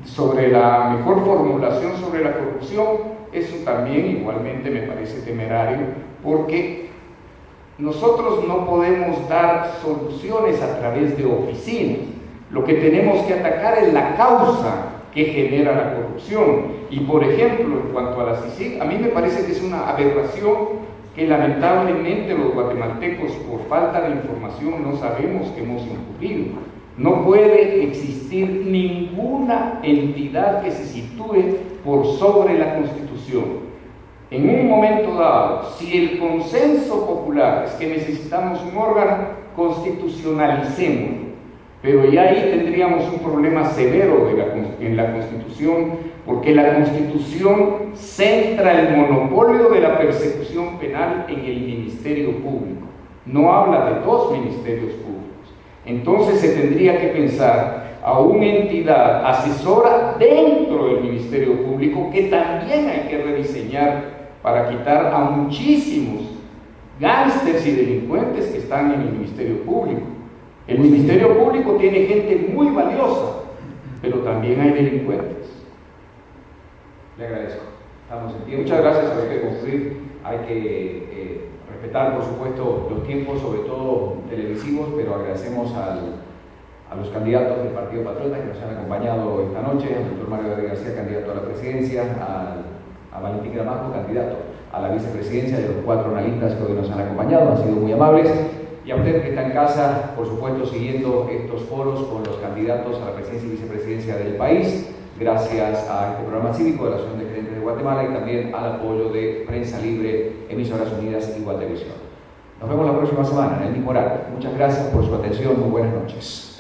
sobre la mejor formulación sobre la corrupción, eso también igualmente me parece temerario, porque nosotros no podemos dar soluciones a través de oficinas. Lo que tenemos que atacar es la causa que genera la corrupción. Y por ejemplo, en cuanto a la CICIG, a mí me parece que es una aberración que lamentablemente los guatemaltecos, por falta de información, no sabemos que hemos incurrido. No puede existir ninguna entidad que se sitúe por sobre la Constitución. En un momento dado, si el consenso popular es que necesitamos un órgano, constitucionalicémoslo. Pero ya ahí tendríamos un problema severo en la Constitución, porque la Constitución centra el monopolio de la persecución penal en el Ministerio Público. No habla de dos ministerios públicos. Entonces se tendría que pensar a una entidad asesora dentro del Ministerio Público que también hay que rediseñar para quitar a muchísimos gángsters y delincuentes que están en el Ministerio Público. El Ministerio Público tiene gente muy valiosa, pero también hay delincuentes. Le agradezco. Estamos en tiempo. Muchas gracias. Hay que concluir. Hay que respetar, por supuesto, los tiempos, sobre todo televisivos, pero agradecemos a los candidatos del Partido Patriota que nos han acompañado esta noche, al doctor Mario David García, candidato a la presidencia, a Valentín Gramajo, candidato a la vicepresidencia, de los 4 analistas que hoy nos han acompañado, han sido muy amables. Y a usted que está en casa, por supuesto, siguiendo estos foros con los candidatos a la presidencia y vicepresidencia del país, gracias a este programa cívico de la Asociación de Gerentes de Guatemala y también al apoyo de Prensa Libre, Emisoras Unidas y Guatelevisión. Nos vemos la próxima semana en el mismo horario. Muchas gracias por su atención. Muy buenas noches.